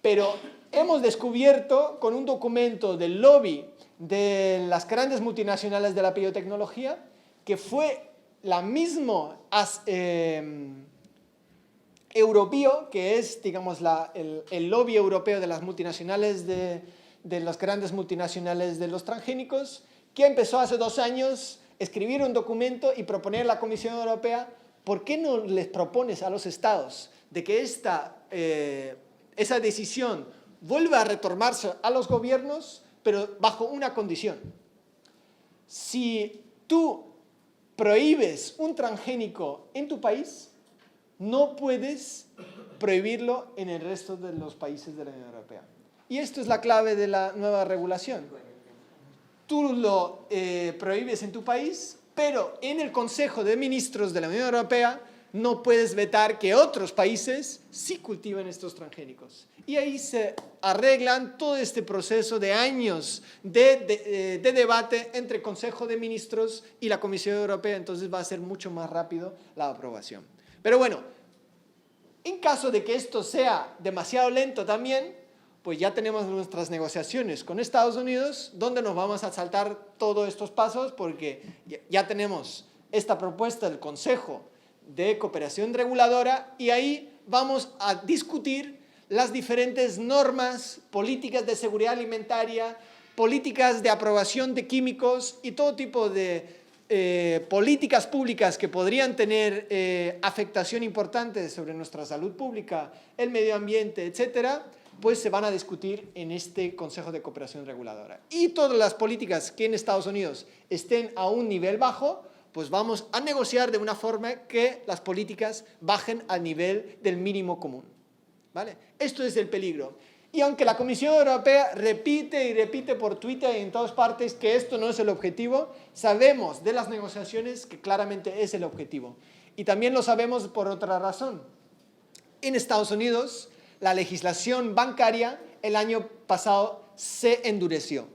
S2: pero hemos descubierto con un documento del lobby de las grandes multinacionales de la biotecnología que fue la misma europeo, que es, digamos, el lobby europeo de las multinacionales, de las grandes multinacionales de los transgénicos, que empezó hace 2 años a escribir un documento y proponer a la Comisión Europea: ¿por qué no les propones a los estados de que esa decisión vuelva a retornarse a los gobiernos, pero bajo una condición? Si tú prohíbes un transgénico en tu país, no puedes prohibirlo en el resto de los países de la Unión Europea. Y esto es la clave de la nueva regulación. Tú lo prohíbes en tu país, pero en el Consejo de Ministros de la Unión Europea no puedes vetar que otros países sí cultiven estos transgénicos. Y ahí se arreglan todo este proceso de años de debate entre el Consejo de Ministros y la Comisión Europea. Entonces va a ser mucho más rápido la aprobación. Pero bueno, en caso de que esto sea demasiado lento también, pues ya tenemos nuestras negociaciones con Estados Unidos, donde nos vamos a saltar todos estos pasos, porque ya tenemos esta propuesta del Consejo de Cooperación Reguladora, y ahí vamos a discutir las diferentes normas, políticas de seguridad alimentaria, políticas de aprobación de químicos y todo tipo de políticas públicas que podrían tener afectación importante sobre nuestra salud pública, el medio ambiente, etcétera, pues se van a discutir en este Consejo de Cooperación Reguladora. Y todas las políticas que en Estados Unidos estén a un nivel bajo, pues vamos a negociar de una forma que las políticas bajen al nivel del mínimo común, ¿vale? Esto es el peligro. Y aunque la Comisión Europea repite y repite por Twitter y en todas partes que esto no es el objetivo, sabemos de las negociaciones que claramente es el objetivo. Y también lo sabemos por otra razón. En Estados Unidos, la legislación bancaria el año pasado se endureció.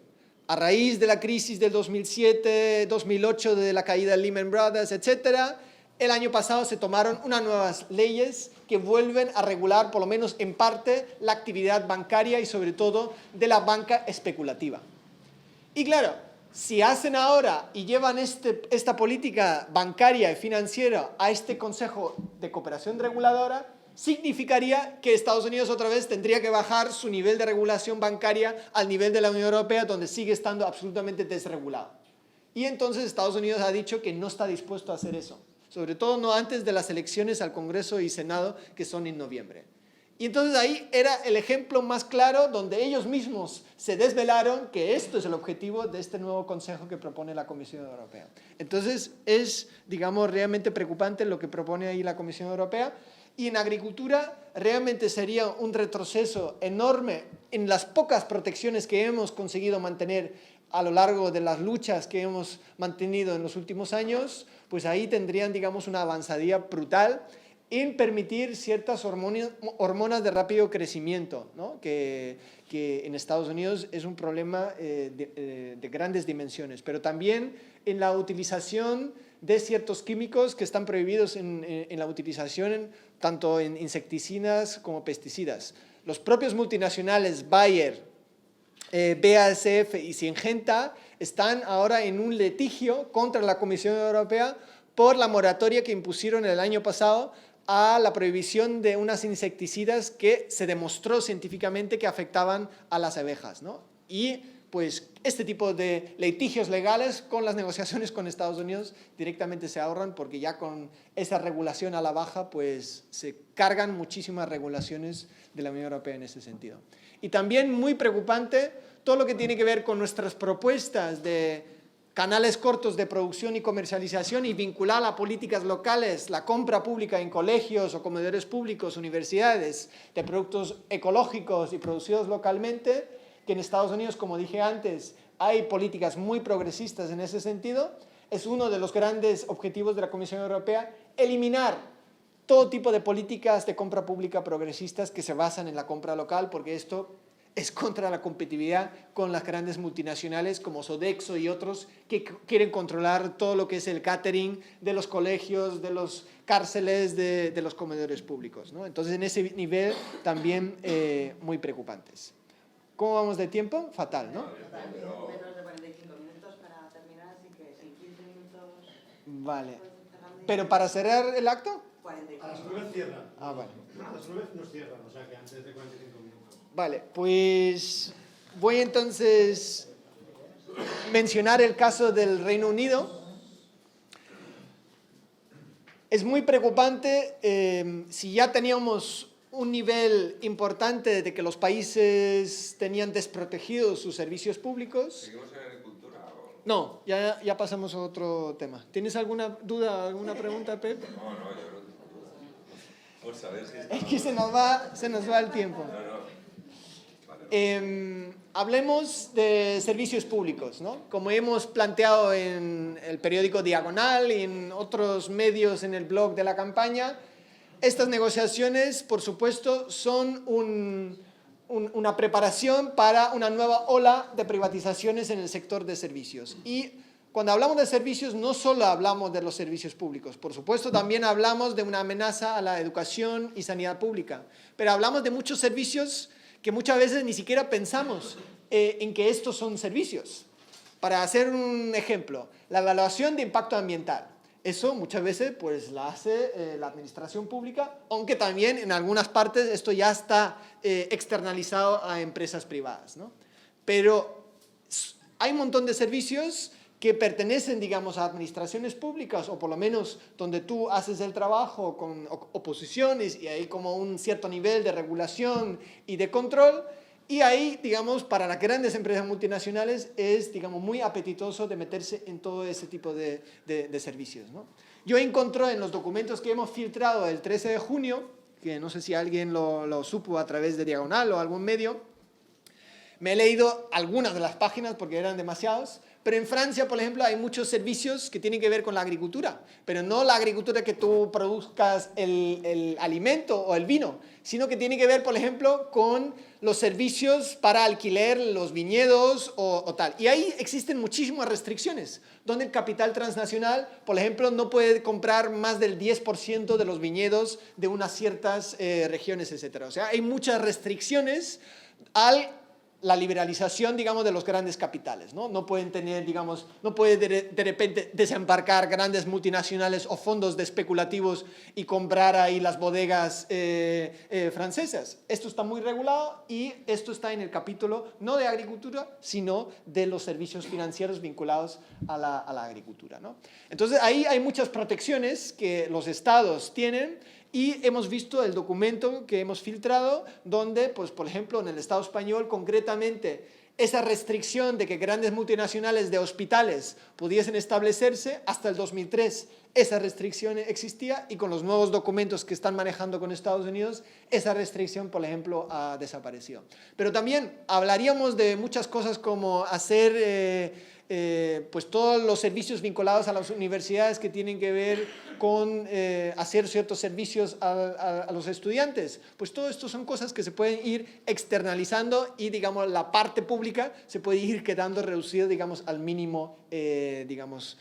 S2: A raíz de la crisis del 2007, 2008, de la caída de Lehman Brothers, etc., el año pasado se tomaron unas nuevas leyes que vuelven a regular, por lo menos en parte, la actividad bancaria y sobre todo de la banca especulativa. Y claro, si hacen ahora y llevan esta política bancaria y financiera a este Consejo de Cooperación Reguladora, significaría que Estados Unidos otra vez tendría que bajar su nivel de regulación bancaria al nivel de la Unión Europea, donde sigue estando absolutamente desregulado. Y entonces Estados Unidos ha dicho que no está dispuesto a hacer eso, sobre todo no antes de las elecciones al Congreso y Senado, que son en noviembre. Y entonces ahí era el ejemplo más claro donde ellos mismos se desvelaron que esto es el objetivo de este nuevo consejo que propone la Comisión Europea. Entonces es, digamos, realmente preocupante lo que propone ahí la Comisión Europea. Y en agricultura realmente sería un retroceso enorme en las pocas protecciones que hemos conseguido mantener a lo largo de las luchas que hemos mantenido en los últimos años, pues ahí tendrían, digamos, una avanzadilla brutal en permitir ciertas hormonas de rápido crecimiento, ¿no? que en Estados Unidos es un problema de grandes dimensiones, pero también en la utilización de ciertos químicos que están prohibidos en la utilización tanto en insecticidas como pesticidas. Los propios multinacionales Bayer, BASF y Syngenta están ahora en un litigio contra la Comisión Europea por la moratoria que impusieron el año pasado a la prohibición de unas insecticidas que se demostró científicamente que afectaban a las abejas, ¿no? Y pues este tipo de litigios legales con las negociaciones con Estados Unidos directamente se ahorran porque ya con esa regulación a la baja pues se cargan muchísimas regulaciones de la Unión Europea en ese sentido. Y también muy preocupante todo lo que tiene que ver con nuestras propuestas de canales cortos de producción y comercialización y vincular a políticas locales la compra pública en colegios o comedores públicos, universidades, de productos ecológicos y producidos localmente, que en Estados Unidos, como dije antes, hay políticas muy progresistas en ese sentido. Es uno de los grandes objetivos de la Comisión Europea, eliminar todo tipo de políticas de compra pública progresistas que se basan en la compra local, porque esto es contra la competitividad con las grandes multinacionales como Sodexo y otros que quieren controlar todo lo que es el catering de los colegios, de los cárceles, de los comedores públicos, ¿no? Entonces, en ese nivel también muy preocupantes. ¿Cómo vamos de tiempo? Fatal, ¿no?
S1: Menos de 45 minutos para terminar, así que en 15 minutos...
S2: Vale. ¿Pero para cerrar el acto?
S1: 45.
S3: A las 9 cierran.
S2: Ah, vale.
S3: A las 9 nos cierran, o sea que antes de 45 minutos.
S2: Vale, pues voy entonces a mencionar el caso del Reino Unido. Es muy preocupante si ya teníamos un nivel importante de que los países tenían desprotegidos sus servicios públicos.
S4: ¿Seguimos en agricultura? O...
S2: No, ya pasamos a otro tema. ¿Tienes alguna duda, alguna pregunta, Pep?
S4: No, yo no tengo duda. Por saber si está...
S2: Es que se nos va el tiempo. Hablemos de servicios públicos, ¿no? Como hemos planteado en el periódico Diagonal y en otros medios en el blog de la campaña, estas negociaciones, por supuesto, son una preparación para una nueva ola de privatizaciones en el sector de servicios. Y cuando hablamos de servicios, no solo hablamos de los servicios públicos, por supuesto, también hablamos de una amenaza a la educación y sanidad pública, pero hablamos de muchos servicios que muchas veces ni siquiera pensamos en que estos son servicios. Para hacer un ejemplo, la evaluación de impacto ambiental. Eso muchas veces pues la hace la administración pública, aunque también en algunas partes esto ya está externalizado a empresas privadas, ¿no? Pero hay un montón de servicios que pertenecen, digamos, a administraciones públicas, o por lo menos donde tú haces el trabajo con oposiciones y hay como un cierto nivel de regulación y de control, y ahí, digamos, para las grandes empresas multinacionales es, digamos, muy apetitoso de meterse en todo ese tipo de servicios, ¿no? Yo encontré en los documentos que hemos filtrado el 13 de junio, que no sé si alguien lo supo a través de Diagonal o algún medio, me he leído algunas de las páginas porque eran demasiados, pero en Francia, por ejemplo, hay muchos servicios que tienen que ver con la agricultura, pero no la agricultura que tú produzcas el alimento o el vino, sino que tiene que ver, por ejemplo, con los servicios para alquiler los viñedos o tal. Y ahí existen muchísimas restricciones, donde el capital transnacional, por ejemplo, no puede comprar más del 10% de los viñedos de unas ciertas regiones, etc. O sea, hay muchas restricciones la liberalización, digamos, de los grandes capitales, ¿no? No pueden tener, digamos, no puede de repente desembarcar grandes multinacionales o fondos de especulativos y comprar ahí las bodegas francesas. Esto está muy regulado y esto está en el capítulo no de agricultura, sino de los servicios financieros vinculados a la agricultura, ¿no? Entonces, ahí hay muchas protecciones que los estados tienen Y hemos visto el documento que hemos filtrado, donde, pues, por ejemplo, en el Estado español, concretamente, esa restricción de que grandes multinacionales de hospitales pudiesen establecerse hasta el 2003, esa restricción existía, y con los nuevos documentos que están manejando con Estados Unidos, esa restricción, por ejemplo, ha desaparecido. Pero también hablaríamos de muchas cosas como hacer pues todos los servicios vinculados a las universidades que tienen que ver con hacer ciertos servicios a los estudiantes. Pues todo esto son cosas que se pueden ir externalizando y, digamos, la parte pública se puede ir quedando reducida, digamos, al mínimo, digamos,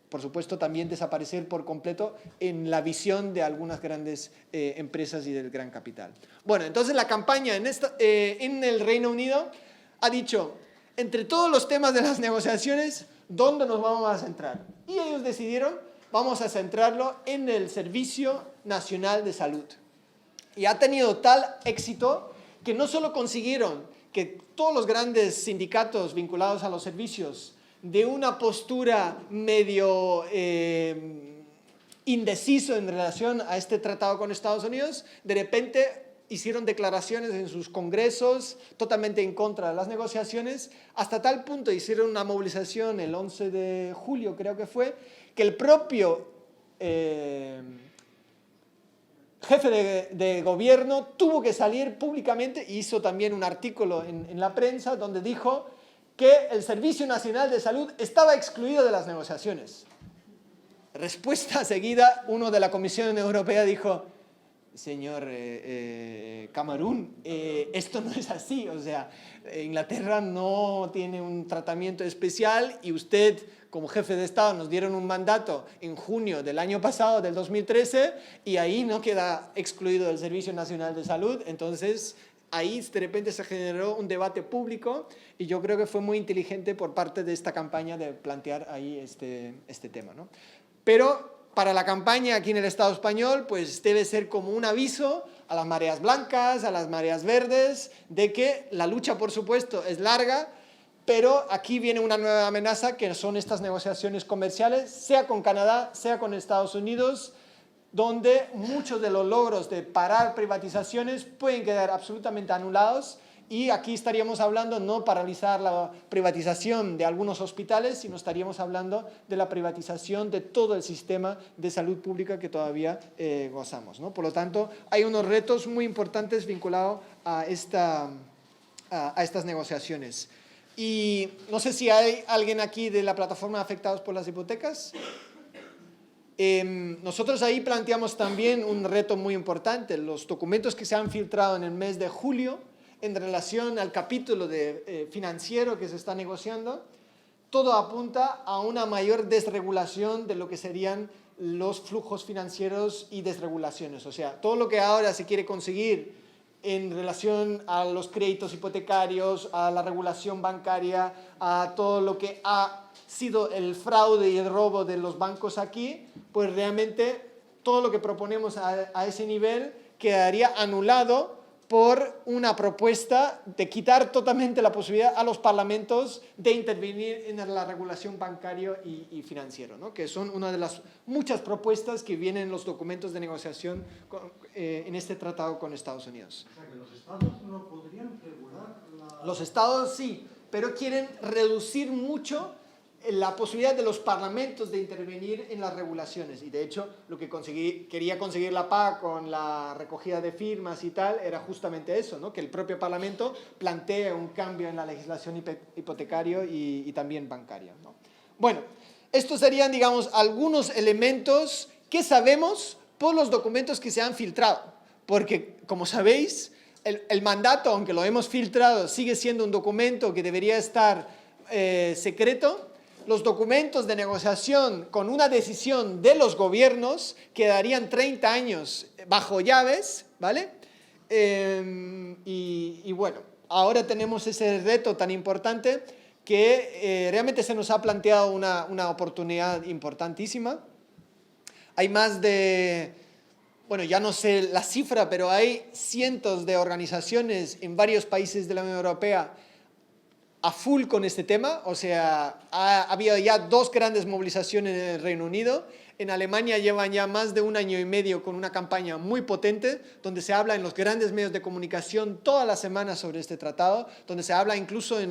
S2: por supuesto, también desaparecer por completo en la visión de algunas grandes empresas y del gran capital. Bueno, entonces la campaña en el Reino Unido ha dicho, entre todos los temas de las negociaciones, ¿dónde nos vamos a centrar? Y ellos decidieron, vamos a centrarlo en el Servicio Nacional de Salud. Y ha tenido tal éxito que no solo consiguieron que todos los grandes sindicatos vinculados a los servicios de una postura medio indeciso en relación a este tratado con Estados Unidos, de repente hicieron declaraciones en sus congresos totalmente en contra de las negociaciones, hasta tal punto hicieron una movilización el 11 de julio, creo que fue, que el propio jefe de gobierno tuvo que salir públicamente, y hizo también un artículo en la prensa donde dijo que el Servicio Nacional de Salud estaba excluido de las negociaciones. Respuesta seguida, uno de la Comisión Europea dijo, señor Camerún, esto no es así, o sea, Inglaterra no tiene un tratamiento especial y usted, como jefe de Estado, nos dieron un mandato en junio del año pasado, del 2013, y ahí no queda excluido del Servicio Nacional de Salud. Entonces, ahí de repente se generó un debate público, y yo creo que fue muy inteligente por parte de esta campaña de plantear ahí este tema, ¿no? Pero para la campaña aquí en el Estado español, pues debe ser como un aviso a las mareas blancas, a las mareas verdes, de que la lucha, por supuesto, es larga, pero aquí viene una nueva amenaza, que son estas negociaciones comerciales, sea con Canadá, sea con Estados Unidos, donde muchos de los logros de parar privatizaciones pueden quedar absolutamente anulados. Y aquí estaríamos hablando no paralizar la privatización de algunos hospitales, sino estaríamos hablando de la privatización de todo el sistema de salud pública que todavía gozamos, ¿no? Por lo tanto, hay unos retos muy importantes vinculados a estas negociaciones. Y no sé si hay alguien aquí de la plataforma Afectados por las Hipotecas. Nosotros ahí planteamos también un reto muy importante. Los documentos que se han filtrado en el mes de julio, en relación al capítulo financiero que se está negociando, todo apunta a una mayor desregulación de lo que serían los flujos financieros y desregulaciones. O sea, todo lo que ahora se quiere conseguir en relación a los créditos hipotecarios, a la regulación bancaria, a todo lo que ha sido el fraude y el robo de los bancos aquí, pues realmente todo lo que proponemos a ese nivel quedaría anulado por una propuesta de quitar totalmente la posibilidad a los parlamentos de intervenir en la regulación bancaria y financiera, ¿no? Que son una de las muchas propuestas que vienen en los documentos de negociación en este tratado con Estados Unidos.
S3: O sea, que los estados no podrían regular la...
S2: Los estados sí, pero quieren reducir mucho la posibilidad de los parlamentos de intervenir en las regulaciones. Y de hecho, lo que quería conseguir la PAC con la recogida de firmas y tal, era justamente eso, ¿no? Que el propio Parlamento plantee un cambio en la legislación hipotecaria y también bancaria, ¿no? Bueno, estos serían, digamos, algunos elementos que sabemos por los documentos que se han filtrado. Porque, como sabéis, el mandato, aunque lo hemos filtrado, sigue siendo un documento que debería estar secreto. Los documentos de negociación con una decisión de los gobiernos quedarían 30 años bajo llaves, ¿vale? Y bueno, ahora tenemos ese reto tan importante que realmente se nos ha planteado una oportunidad importantísima. Hay más de, bueno, ya no sé la cifra, pero hay cientos de organizaciones en varios países de la Unión Europea a full con este tema. O sea, ha habido ya 2 grandes movilizaciones en el Reino Unido. En Alemania llevan ya más de 1 año y medio con una campaña muy potente, donde se habla en los grandes medios de comunicación todas las semanas sobre este tratado, donde se habla incluso en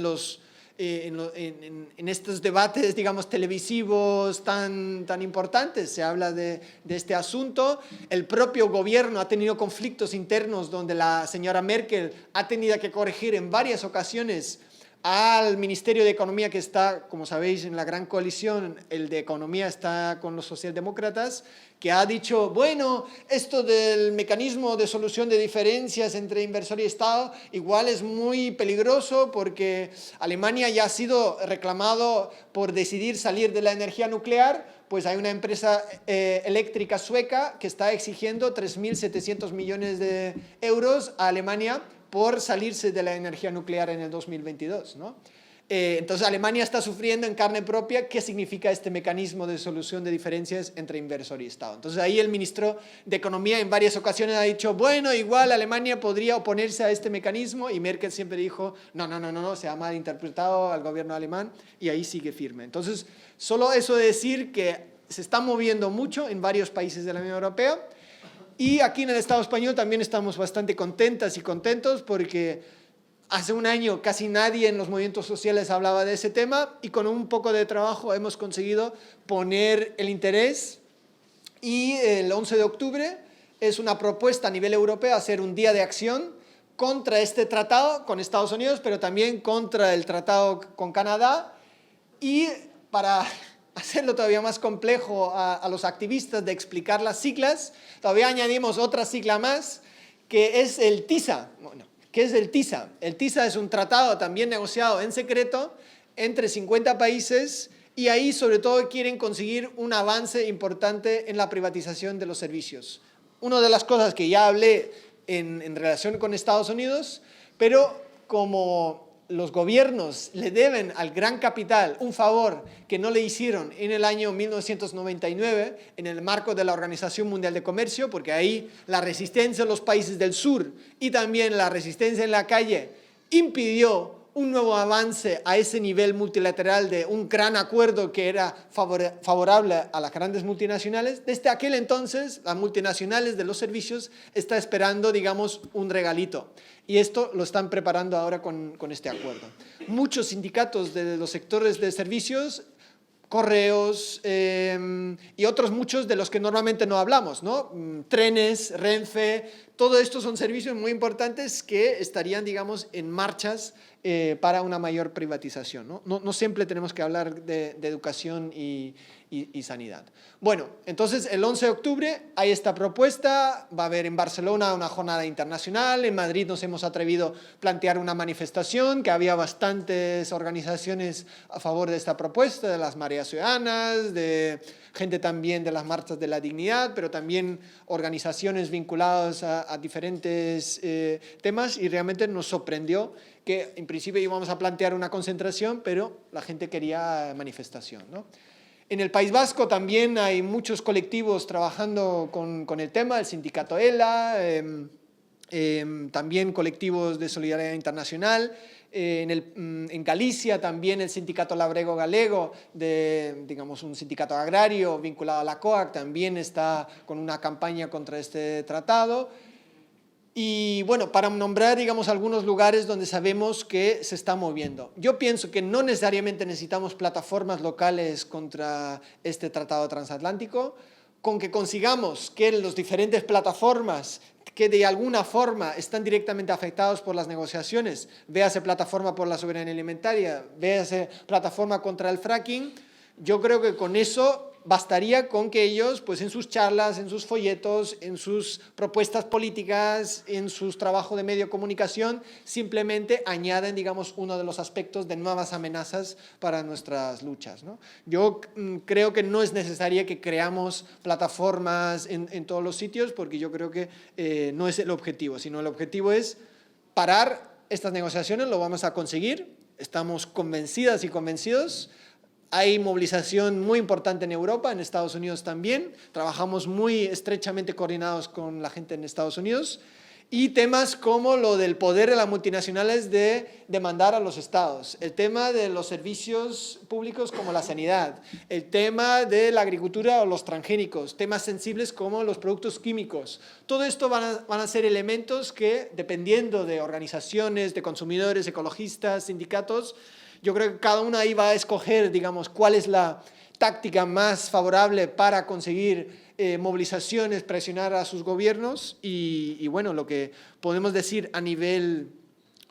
S2: estos debates, digamos, televisivos tan importantes, se habla de este asunto. El propio gobierno ha tenido conflictos internos donde la señora Merkel ha tenido que corregir en varias ocasiones al Ministerio de Economía, que está, como sabéis, en la gran coalición. El de Economía está con los socialdemócratas, que ha dicho, bueno, esto del mecanismo de solución de diferencias entre inversor y Estado igual es muy peligroso porque Alemania ya ha sido reclamado por decidir salir de la energía nuclear. Pues hay una empresa eléctrica sueca que está exigiendo 3.700 millones de euros a Alemania por salirse de la energía nuclear en el 2022, ¿no? Entonces Alemania está sufriendo en carne propia qué significa este mecanismo de solución de diferencias entre inversor y Estado. Entonces ahí el ministro de Economía en varias ocasiones ha dicho, bueno, igual Alemania podría oponerse a este mecanismo, y Merkel siempre dijo, no, se ha malinterpretado al gobierno alemán, y ahí sigue firme. Entonces, solo eso de decir que se está moviendo mucho en varios países de la Unión Europea. Y aquí en el Estado español también estamos bastante contentas y contentos porque hace 1 año casi nadie en los movimientos sociales hablaba de ese tema, y con un poco de trabajo hemos conseguido poner el interés, y el 11 de octubre es una propuesta a nivel europeo hacer un día de acción contra este tratado con Estados Unidos, pero también contra el tratado con Canadá. Y para hacerlo todavía más complejo a los activistas de explicar las siglas, todavía añadimos otra sigla más, que es el TISA. Bueno, ¿qué es el TISA? El TISA es un tratado también negociado en secreto entre 50 países, y ahí sobre todo quieren conseguir un avance importante en la privatización de los servicios. Una de las cosas que ya hablé en relación con Estados Unidos, pero como los gobiernos le deben al gran capital un favor que no le hicieron en el año 1999 en el marco de la Organización Mundial de Comercio, porque ahí la resistencia en los países del sur y también la resistencia en la calle impidió un nuevo avance a ese nivel multilateral de un gran acuerdo que era favorable a las grandes multinacionales. Desde aquel entonces, las multinacionales de los servicios están esperando, digamos, un regalito. Y esto lo están preparando ahora con este acuerdo. Muchos sindicatos de los sectores de servicios, correos y otros muchos de los que normalmente no hablamos, ¿no? Trenes, Renfe, todo esto son servicios muy importantes que estarían, digamos, en marchas para una mayor privatización, ¿no? No siempre tenemos que hablar de educación y sanidad. Bueno, entonces el 11 de octubre hay esta propuesta, va a haber en Barcelona una jornada internacional, en Madrid nos hemos atrevido a plantear una manifestación, que había bastantes organizaciones a favor de esta propuesta, de las mareas ciudadanas, de gente también de las marchas de la dignidad, pero también organizaciones vinculadas a diferentes temas, y realmente nos sorprendió que en principio íbamos a plantear una concentración, pero la gente quería manifestación, ¿no? En el País Vasco también hay muchos colectivos trabajando con el tema, el sindicato ELA, también colectivos de solidaridad internacional. En Galicia también el sindicato Labrego Galego, digamos un sindicato agrario vinculado a la COAG, también está con una campaña contra este tratado. Y bueno, para nombrar, digamos, algunos lugares donde sabemos que se está moviendo. Yo pienso que no necesariamente necesitamos plataformas locales contra este tratado transatlántico. Con que consigamos que las diferentes plataformas que de alguna forma están directamente afectados por las negociaciones, véase plataforma por la soberanía alimentaria, véase plataforma contra el fracking, yo creo que con eso bastaría con que ellos, pues en sus charlas, en sus folletos, en sus propuestas políticas, en sus trabajos de medio de comunicación, simplemente añaden, digamos, uno de los aspectos de nuevas amenazas para nuestras luchas, ¿no? Yo creo que no es necesario que creamos plataformas en todos los sitios, porque yo creo que no es el objetivo, sino el objetivo es parar estas negociaciones, lo vamos a conseguir, estamos convencidas y convencidos. Hay movilización muy importante en Europa, en Estados Unidos también. Trabajamos muy estrechamente coordinados con la gente en Estados Unidos. Y temas como lo del poder de las multinacionales de demandar a los estados, el tema de los servicios públicos como la sanidad, el tema de la agricultura o los transgénicos, temas sensibles como los productos químicos. Todo esto van a ser elementos que, dependiendo de organizaciones, de consumidores, ecologistas, sindicatos, yo creo que cada uno ahí va a escoger, digamos, cuál es la táctica más favorable para conseguir movilizaciones, presionar a sus gobiernos y bueno, lo que podemos decir a nivel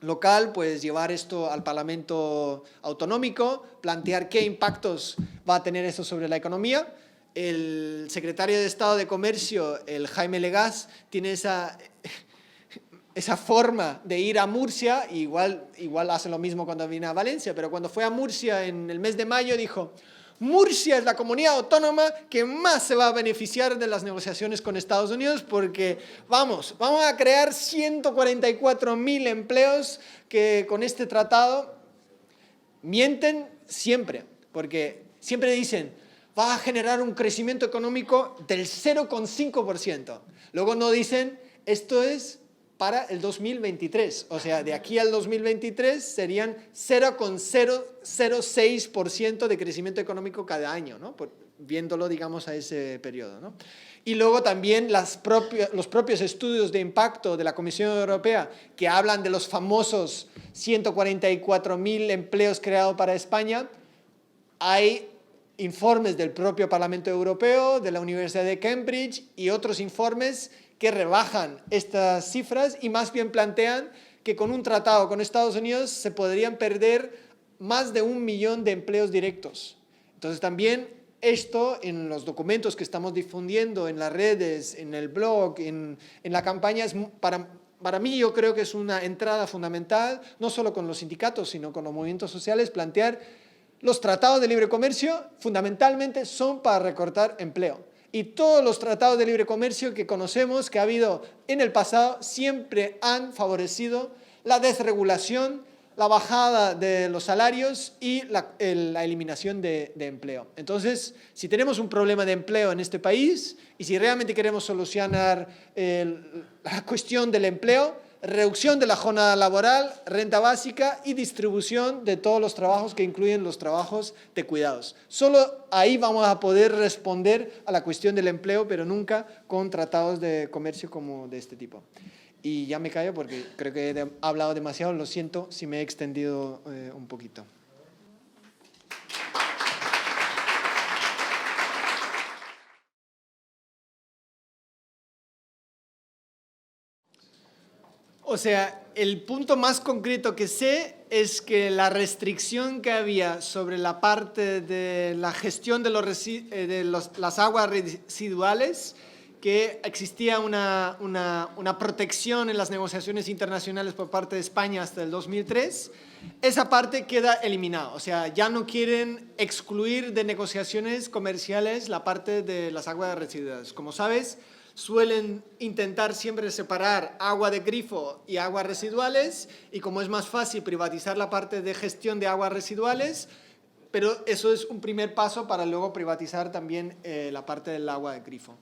S2: local, pues llevar esto al Parlamento autonómico, plantear qué impactos va a tener eso sobre la economía. El secretario de Estado de Comercio, el Jaime Legaz, tiene esa forma de ir a Murcia, igual hace lo mismo cuando viene a Valencia, pero cuando fue a Murcia en el mes de mayo dijo: Murcia es la comunidad autónoma que más se va a beneficiar de las negociaciones con Estados Unidos porque vamos a crear 144.000 empleos que con este tratado mienten siempre, porque siempre dicen va a generar un crecimiento económico del 0,5%. Luego no dicen esto es para el 2023, o sea, de aquí al 2023 serían 0,006% de crecimiento económico cada año, ¿no? Viéndolo, digamos, a ese periodo, ¿no? Y luego también los propios estudios de impacto de la Comisión Europea que hablan de los famosos 144.000 empleos creados para España. Hay informes del propio Parlamento Europeo, de la Universidad de Cambridge y otros informes que rebajan estas cifras y más bien plantean que con un tratado con Estados Unidos se podrían perder más de 1 millón de empleos directos. Entonces también esto en los documentos que estamos difundiendo en las redes, en el blog, en la campaña, es para mí yo creo que es una entrada fundamental, no solo con los sindicatos, sino con los movimientos sociales, plantear los tratados de libre comercio fundamentalmente son para recortar empleo. Y todos los tratados de libre comercio que conocemos, que ha habido en el pasado, siempre han favorecido la desregulación, la bajada de los salarios y la eliminación de empleo. Entonces, si tenemos un problema de empleo en este país y si realmente queremos solucionar la cuestión del empleo, reducción de la jornada laboral, renta básica y distribución de todos los trabajos que incluyen los trabajos de cuidados. Solo ahí vamos a poder responder a la cuestión del empleo, pero nunca con tratados de comercio como de este tipo. Y ya me callo porque creo que he hablado demasiado, lo siento si me he extendido un poquito. O sea, el punto más concreto que sé es que la restricción que había sobre la parte de la gestión de las aguas residuales, que existía una protección en las negociaciones internacionales por parte de España hasta el 2003, esa parte queda eliminada. O sea, ya no quieren excluir de negociaciones comerciales la parte de las aguas residuales. Como sabes, suelen intentar siempre separar agua de grifo y aguas residuales, y como es más fácil privatizar la parte de gestión de aguas residuales, pero eso es un primer paso para luego privatizar también la parte del agua de grifo.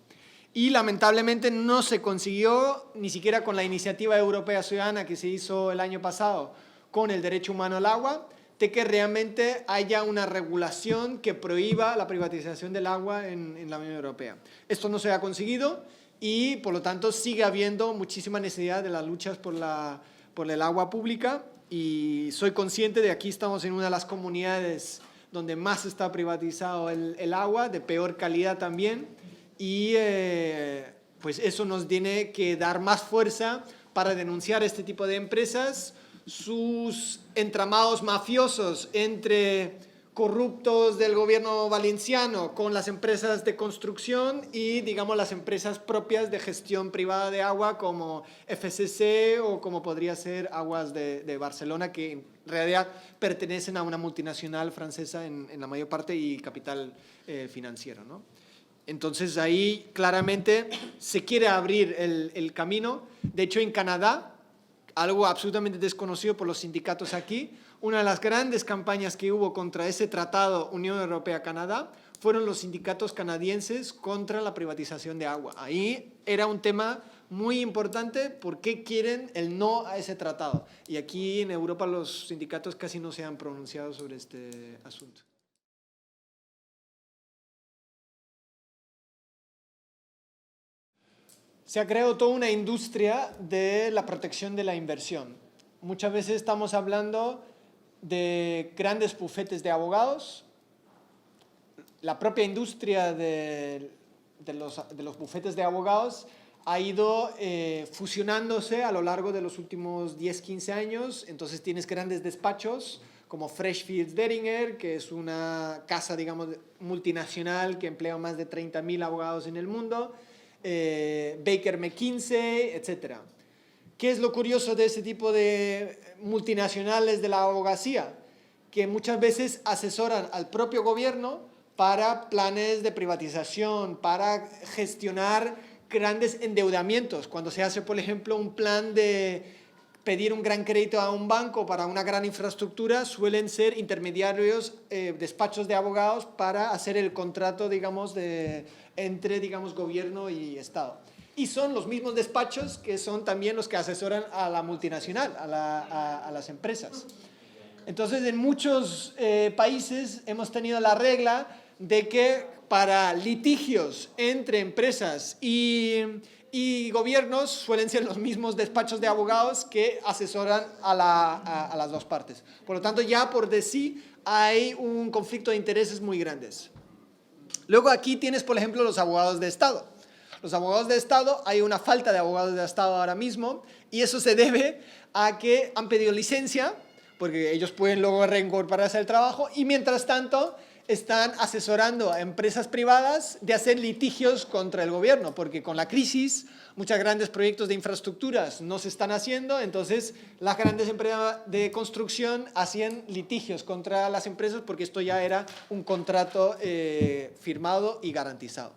S2: Y lamentablemente no se consiguió, ni siquiera con la iniciativa europea ciudadana que se hizo el año pasado con el derecho humano al agua, de que realmente haya una regulación que prohíba la privatización del agua en la Unión Europea. Esto no se ha conseguido y por lo tanto sigue habiendo muchísima necesidad de las luchas por el agua pública, y soy consciente de que aquí estamos en una de las comunidades donde más está privatizado el agua, de peor calidad también, y pues eso nos tiene que dar más fuerza para denunciar este tipo de empresas, sus entramados mafiosos entre corruptos del gobierno valenciano con las empresas de construcción y, digamos, las empresas propias de gestión privada de agua como FCC o como podría ser Aguas de Barcelona, que en realidad pertenecen a una multinacional francesa en la mayor parte y capital financiero, ¿no? Entonces ahí claramente se quiere abrir el camino. De hecho, en Canadá, algo absolutamente desconocido por los sindicatos aquí, una de las grandes campañas que hubo contra ese tratado Unión Europea-Canadá fueron los sindicatos canadienses contra la privatización de agua. Ahí era un tema muy importante por qué quieren el no a ese tratado. Y aquí en Europa los sindicatos casi no se han pronunciado sobre este asunto. Se ha creado toda una industria de la protección de la inversión. Muchas veces estamos hablando de grandes bufetes de abogados. La propia industria de los bufetes de abogados ha ido fusionándose a lo largo de los últimos 10-15 años. Entonces tienes grandes despachos como Freshfields Dedinger, que es una casa, digamos, multinacional que emplea más de 30.000 abogados en el mundo. Baker McKinsey, etc. ¿Qué es lo curioso de ese tipo de multinacionales de la abogacía? Que muchas veces asesoran al propio gobierno para planes de privatización, para gestionar grandes endeudamientos. Cuando se hace, por ejemplo, un plan de pedir un gran crédito a un banco para una gran infraestructura, suelen ser intermediarios, despachos de abogados para hacer el contrato, digamos, entre, digamos, gobierno y Estado. Y son los mismos despachos que son también los que asesoran a la multinacional, a las empresas. Entonces, en muchos países hemos tenido la regla de que para litigios entre empresas y gobiernos suelen ser los mismos despachos de abogados que asesoran a las dos partes. Por lo tanto, ya por de sí hay un conflicto de intereses muy grandes. Luego aquí tienes, por ejemplo, los abogados de Estado. Los abogados de Estado, hay una falta de abogados de Estado ahora mismo y eso se debe a que han pedido licencia porque ellos pueden luego reincorporarse al trabajo y mientras tanto están asesorando a empresas privadas de hacer litigios contra el gobierno, porque con la crisis muchos grandes proyectos de infraestructuras no se están haciendo, entonces las grandes empresas de construcción hacían litigios contra las empresas porque esto ya era un contrato firmado y garantizado.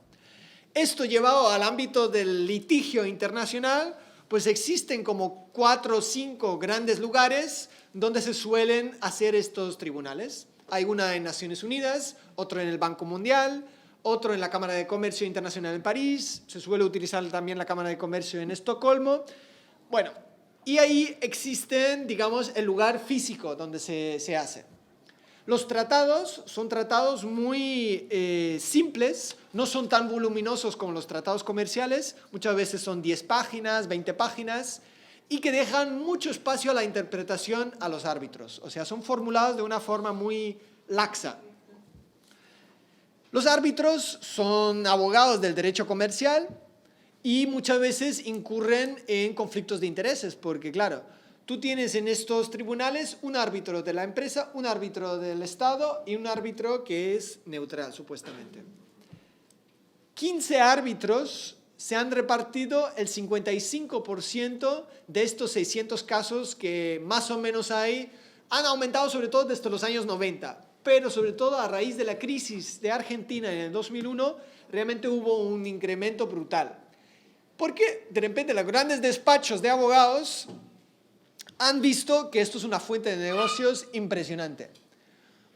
S2: Esto llevado al ámbito del litigio internacional, pues existen como 4 o 5 grandes lugares donde se suelen hacer estos tribunales. Hay una en Naciones Unidas, otro en el Banco Mundial, otro en la Cámara de Comercio Internacional en París, se suele utilizar también la Cámara de Comercio en Estocolmo. Bueno, y ahí existen, digamos, el lugar físico donde se hace. Los tratados son tratados muy simples, no son tan voluminosos como los tratados comerciales, muchas veces son 10 páginas, 20 páginas, y que dejan mucho espacio a la interpretación a los árbitros. O sea, son formulados de una forma muy laxa. Los árbitros son abogados del derecho comercial y muchas veces incurren en conflictos de intereses, porque claro, tú tienes en estos tribunales un árbitro de la empresa, un árbitro del Estado y un árbitro que es neutral, supuestamente. 15 árbitros se han repartido el 55% de estos 600 casos que más o menos hay, han aumentado sobre todo desde los años 90, pero sobre todo a raíz de la crisis de Argentina en el 2001, realmente hubo un incremento brutal. Porque de repente los grandes despachos de abogados han visto que esto es una fuente de negocios impresionante.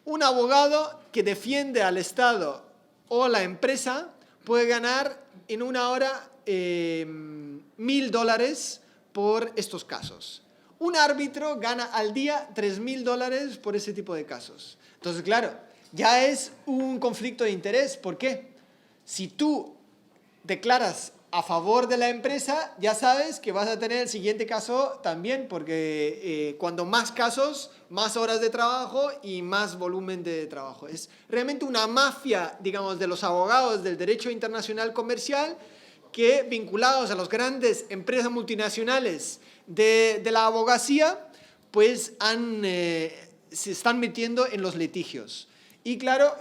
S2: Un abogado que defiende al Estado o la empresa puede ganar en una hora $1.000 por estos casos. Un árbitro gana al día $3.000 por ese tipo de casos. Entonces, claro, ya es un conflicto de interés. ¿Por qué? Si tú declaras a favor de la empresa, ya sabes que vas a tener el siguiente caso también, porque cuando más casos, más horas de trabajo y más volumen de trabajo. Es realmente una mafia, digamos, de los abogados del derecho internacional comercial que, vinculados a las grandes empresas multinacionales de la abogacía, pues se están metiendo en los litigios. Y claro,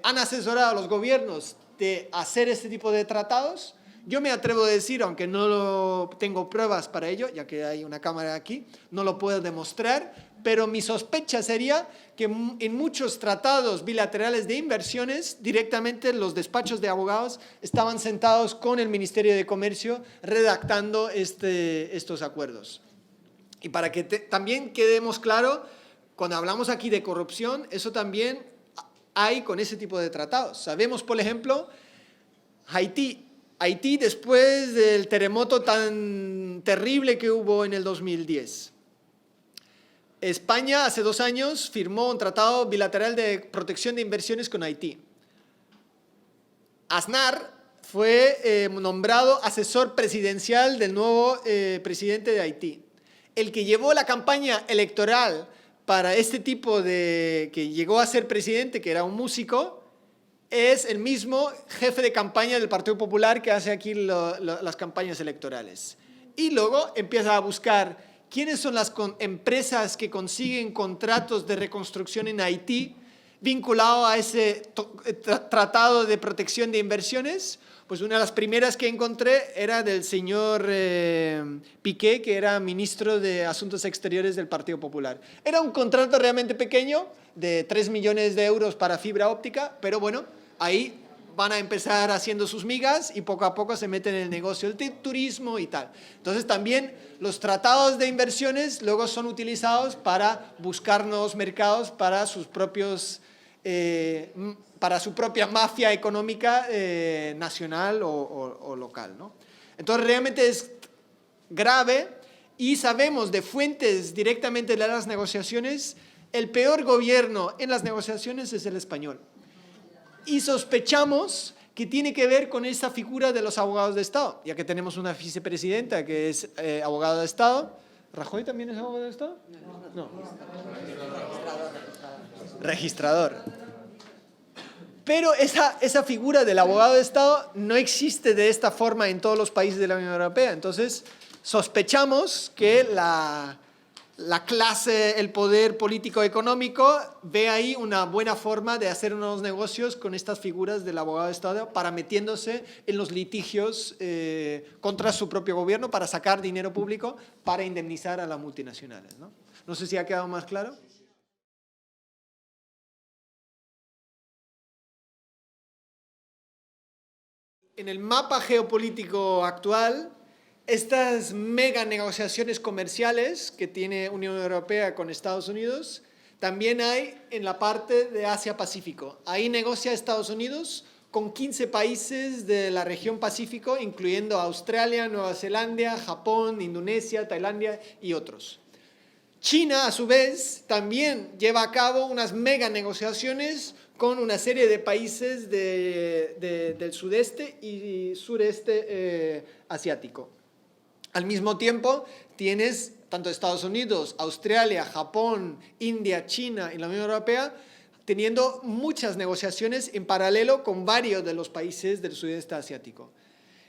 S2: han asesorado a los gobiernos de hacer este tipo de tratados. Yo me atrevo a decir, aunque no tengo pruebas para ello, ya que hay una cámara aquí, no lo puedo demostrar, pero mi sospecha sería que en muchos tratados bilaterales de inversiones, directamente los despachos de abogados estaban sentados con el Ministerio de Comercio redactando estos acuerdos. Y para que también quedemos claro, cuando hablamos aquí de corrupción, eso también hay con ese tipo de tratados. Sabemos, por ejemplo, Haití Haití después del terremoto tan terrible que hubo en el 2010. España hace 2 años firmó un tratado bilateral de protección de inversiones con Haití. Aznar fue nombrado asesor presidencial del nuevo presidente de Haití. El que llevó la campaña electoral para este tipo de... que llegó a ser presidente, que era un músico, es el mismo jefe de campaña del Partido Popular que hace aquí las campañas electorales. Y luego empieza a buscar quiénes son las empresas que consiguen contratos de reconstrucción en Haití vinculado a ese tratado de protección de inversiones. Pues una de las primeras que encontré era del señor Piqué, que era ministro de Asuntos Exteriores del Partido Popular. Era un contrato realmente pequeño, de 3 millones de euros para fibra óptica, pero bueno, ahí van a empezar haciendo sus migas y poco a poco se meten en el negocio del turismo y tal. Entonces también los tratados de inversiones luego son utilizados para buscar nuevos mercados para sus propios... para su propia mafia económica nacional o local, ¿no? Entonces realmente es grave y sabemos de fuentes directamente de las negociaciones, el peor gobierno en las negociaciones es el español. Y sospechamos que tiene que ver con esta figura de los abogados de Estado, ya que tenemos una vicepresidenta que es abogado de Estado. ¿Rajoy también es abogado de Estado? No. Registrador. Pero esa figura del abogado de Estado no existe de esta forma en todos los países de la Unión Europea. Entonces, sospechamos que la clase, el poder político-económico ve ahí una buena forma de hacer unos negocios con estas figuras del abogado de Estado para metiéndose en los litigios contra su propio gobierno para sacar dinero público para indemnizar a las multinacionales, ¿no? No sé si ha quedado más claro. En el mapa geopolítico actual, estas mega negociaciones comerciales que tiene Unión Europea con Estados Unidos, también hay en la parte de Asia-Pacífico. Ahí negocia Estados Unidos con 15 países de la región Pacífico, incluyendo Australia, Nueva Zelanda, Japón, Indonesia, Tailandia y otros. China, a su vez, también lleva a cabo unas mega negociaciones con una serie de países del sudeste y sureste asiático. Al mismo tiempo, tienes tanto Estados Unidos, Australia, Japón, India, China y la Unión Europea teniendo muchas negociaciones en paralelo con varios de los países del sudeste asiático.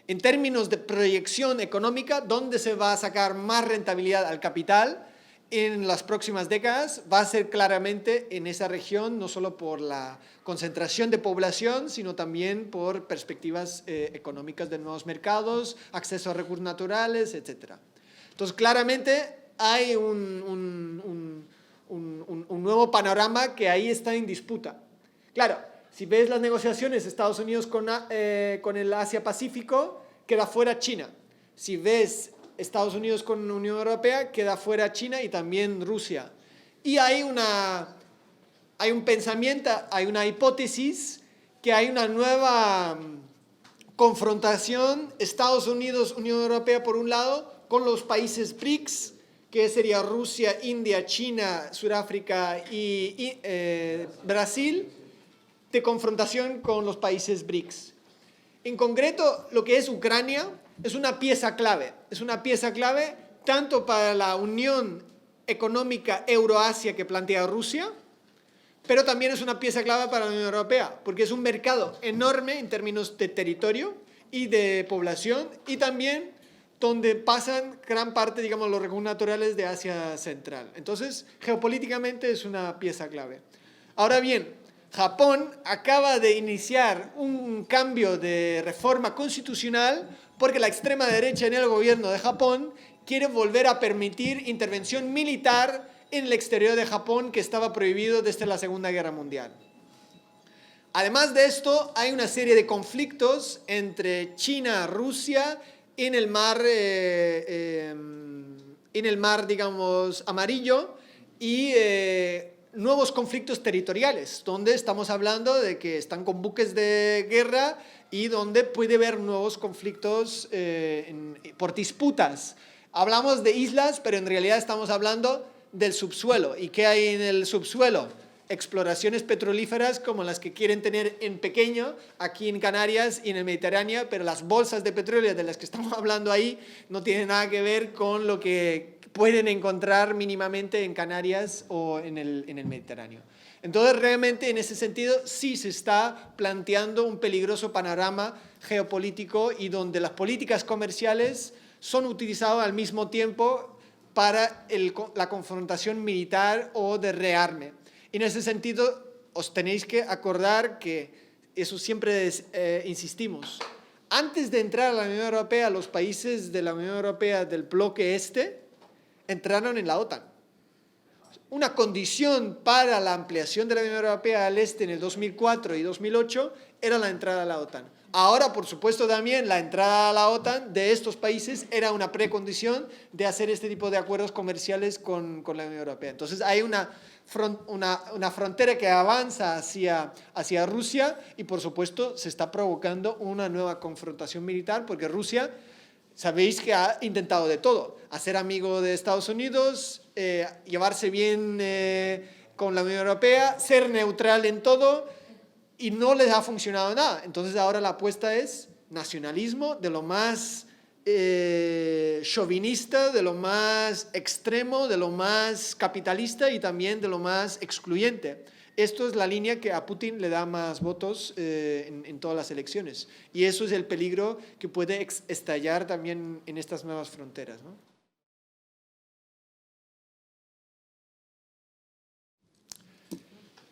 S2: En términos de proyección económica, ¿dónde se va a sacar más rentabilidad al capital en las próximas décadas? Va a ser claramente en esa región, no solo por la concentración de población, sino también por perspectivas económicas de nuevos mercados, acceso a recursos naturales, etc. Entonces, claramente hay un nuevo panorama que ahí está en disputa. Claro, si ves las negociaciones Estados Unidos con el Asia-Pacífico, queda fuera China. Si ves Estados Unidos con la Unión Europea, queda fuera China y también Rusia. Y hay un pensamiento, hay una hipótesis que hay una nueva confrontación Estados Unidos, Unión Europea por un lado, con los países BRICS, que sería Rusia, India, China, Sudáfrica y Brasil, de confrontación con los países BRICS. En concreto, lo que es Ucrania es una pieza clave. Es una pieza clave tanto para la Unión Económica Euroasia que plantea Rusia, pero también es una pieza clave para la Unión Europea, porque es un mercado enorme en términos de territorio y de población, y también donde pasan gran parte, digamos, los recursos naturales de Asia Central. Entonces, geopolíticamente es una pieza clave. Ahora bien, Japón acaba de iniciar un cambio de reforma constitucional porque la extrema derecha en el gobierno de Japón quiere volver a permitir intervención militar en el exterior de Japón, que estaba prohibido desde la Segunda Guerra Mundial. Además de esto, hay una serie de conflictos entre China y Rusia en el mar, digamos, amarillo, y nuevos conflictos territoriales, donde estamos hablando de que están con buques de guerra y donde puede haber nuevos conflictos por disputas. Hablamos de islas, pero en realidad estamos hablando del subsuelo. ¿Y qué hay en el subsuelo? Exploraciones petrolíferas como las que quieren tener en pequeño aquí en Canarias y en el Mediterráneo, pero las bolsas de petróleo de las que estamos hablando ahí no tienen nada que ver con lo que pueden encontrar mínimamente en Canarias o en el Mediterráneo. Entonces, realmente, en ese sentido, sí se está planteando un peligroso panorama geopolítico y donde las políticas comerciales son utilizadas al mismo tiempo para la confrontación militar o de rearme. En ese sentido, os tenéis que acordar que eso siempre insistimos. Antes de entrar a la Unión Europea, los países de la Unión Europea del bloque este entraron en la OTAN. Una condición para la ampliación de la Unión Europea al este en el 2004 y 2008 era la entrada a la OTAN. Ahora, por supuesto, también la entrada a la OTAN de estos países era una precondición de hacer este tipo de acuerdos comerciales con la Unión Europea. Entonces, hay una frontera que avanza hacia Rusia y, por supuesto, se está provocando una nueva confrontación militar porque Rusia, sabéis que ha intentado de todo, hacer amigo de Estados Unidos, llevarse bien con la Unión Europea, ser neutral en todo y no les ha funcionado nada. Entonces ahora la apuesta es nacionalismo de lo más chauvinista, de lo más extremo, de lo más capitalista y también de lo más excluyente. Esto es la línea que a Putin le da más votos en todas las elecciones. Y eso es el peligro que puede estallar también en estas nuevas fronteras, ¿no?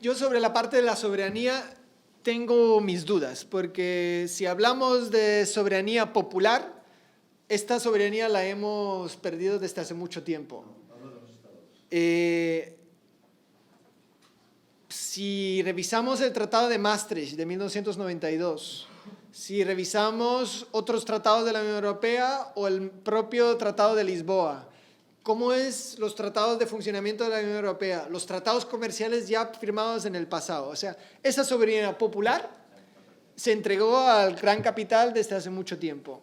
S2: Yo sobre la parte de la soberanía tengo mis dudas, porque si hablamos de soberanía popular, esta soberanía la hemos perdido desde hace mucho tiempo. Si revisamos el Tratado de Maastricht de 1992, si revisamos otros tratados de la Unión Europea o el propio Tratado de Lisboa, ¿cómo es los tratados de funcionamiento de la Unión Europea? Los tratados comerciales ya firmados en el pasado. O sea, esa soberanía popular se entregó al gran capital desde hace mucho tiempo.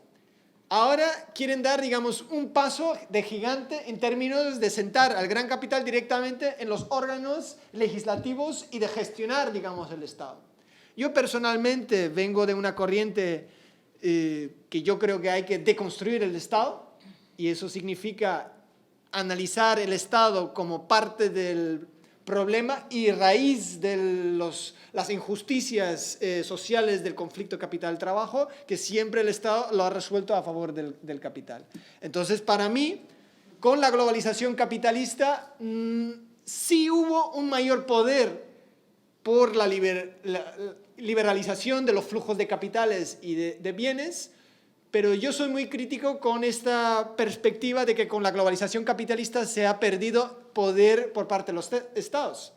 S2: Ahora quieren dar, digamos, un paso de gigante en términos de sentar al gran capital directamente en los órganos legislativos y de gestionar, digamos, el Estado. Yo personalmente vengo de una corriente que yo creo que hay que deconstruir el Estado, y eso significa analizar el Estado como parte del problema y raíz de las injusticias sociales del conflicto capital-trabajo, que siempre el Estado lo ha resuelto a favor del capital. Entonces, para mí, con la globalización capitalista, sí hubo un mayor poder por la liberalización de los flujos de capitales y de bienes, pero yo soy muy crítico con esta perspectiva de que con la globalización capitalista se ha perdido poder por parte de los estados.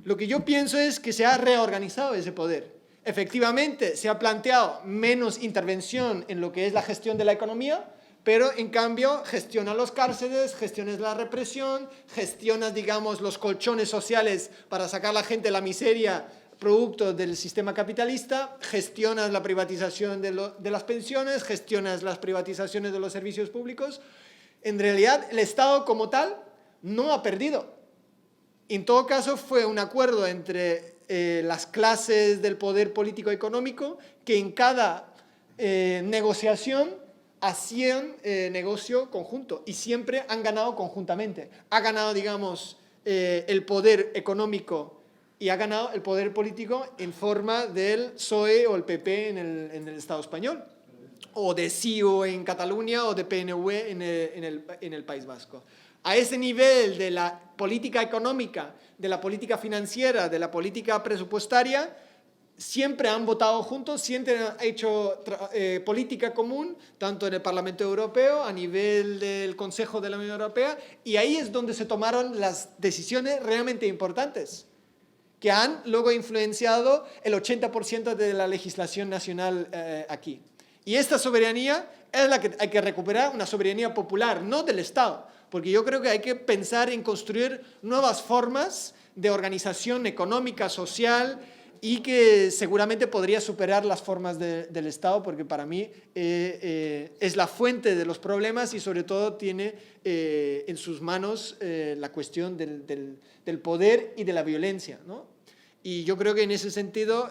S2: Lo que yo pienso es que se ha reorganizado ese poder. Efectivamente, se ha planteado menos intervención en lo que es la gestión de la economía, pero en cambio gestiona los cárceles, gestiona la represión, gestiona, digamos, los colchones sociales para sacar a la gente de la miseria producto del sistema capitalista, gestionas la privatización de las pensiones, gestionas las privatizaciones de los servicios públicos. En realidad, el Estado como tal no ha perdido. En todo caso, fue un acuerdo entre las clases del poder político-económico que en cada negociación hacían negocio conjunto y siempre han ganado conjuntamente. Ha ganado, digamos, el poder económico y ha ganado el poder político en forma del PSOE o el PP en el Estado español, o de CiU en Cataluña o de PNV en el País Vasco. A ese nivel de la política económica, de la política financiera, de la política presupuestaria, siempre han votado juntos, siempre han hecho política común, tanto en el Parlamento Europeo, a nivel del Consejo de la Unión Europea, y ahí es donde se tomaron las decisiones realmente importantes, que han luego influenciado el 80% de la legislación nacional aquí. Y esta soberanía es la que hay que recuperar, una soberanía popular, no del Estado, porque yo creo que hay que pensar en construir nuevas formas de organización económica, social, y que seguramente podría superar las formas del Estado, porque para mí es la fuente de los problemas y sobre todo tiene en sus manos la cuestión del poder y de la violencia, ¿no? Y yo creo que en ese sentido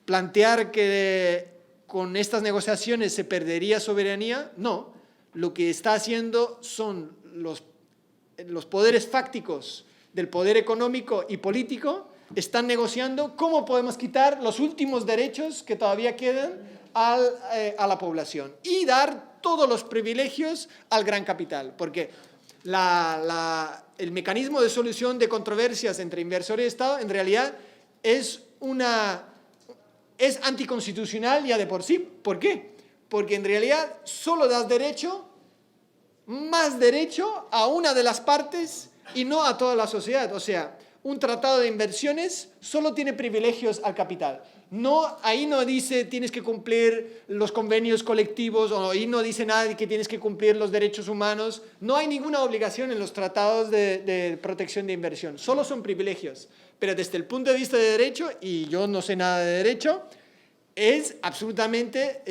S2: plantear que con estas negociaciones se perdería soberanía, no. Lo que está haciendo son los poderes fácticos del poder económico y político, están negociando cómo podemos quitar los últimos derechos que todavía quedan a la población y dar todos los privilegios al gran capital, porque el mecanismo de solución de controversias entre inversor y Estado en realidad es anticonstitucional ya de por sí. ¿Por qué? Porque en realidad solo das más derecho a una de las partes y no a toda la sociedad. O sea, un tratado de inversiones solo tiene privilegios al capital. Ahí no dice tienes que cumplir los convenios colectivos, o ahí no dice nada de que tienes que cumplir los derechos humanos. No hay ninguna obligación en los tratados de protección de inversión, solo son privilegios. Pero desde el punto de vista de derecho, y yo no sé nada de derecho, es absolutamente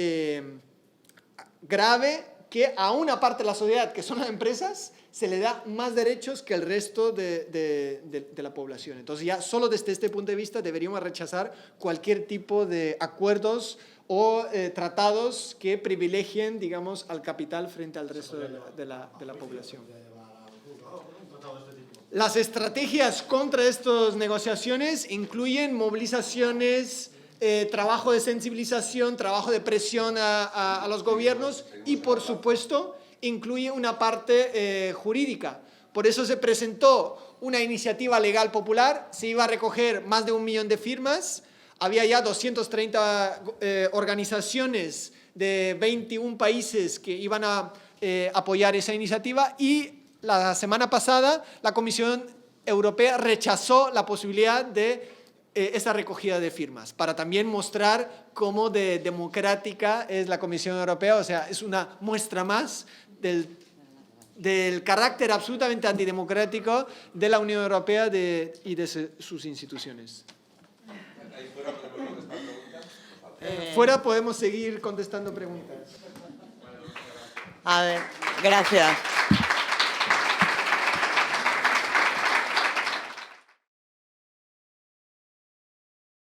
S2: grave que a una parte de la sociedad, que son las empresas, se le da más derechos que el resto de la población. Entonces ya solo desde este punto de vista deberíamos rechazar cualquier tipo de acuerdos o tratados que privilegien, digamos, al capital frente al resto de la población. Las estrategias contra estas negociaciones incluyen movilizaciones, trabajo de sensibilización, trabajo de presión a los gobiernos y, por supuesto, incluye una parte jurídica. Por eso se presentó una iniciativa legal popular, se iba a recoger más de 1 millón de firmas, había ya 230 organizaciones de 21 países que iban a apoyar esa iniciativa y la semana pasada la Comisión Europea rechazó la posibilidad de esa recogida de firmas, para también mostrar cómo democrática es la Comisión Europea. O sea, es una muestra más del carácter absolutamente antidemocrático de la Unión Europea y de sus instituciones.
S4: Ahí fuera podemos contestar preguntas.
S2: Fuera podemos seguir contestando preguntas.
S1: A ver, gracias.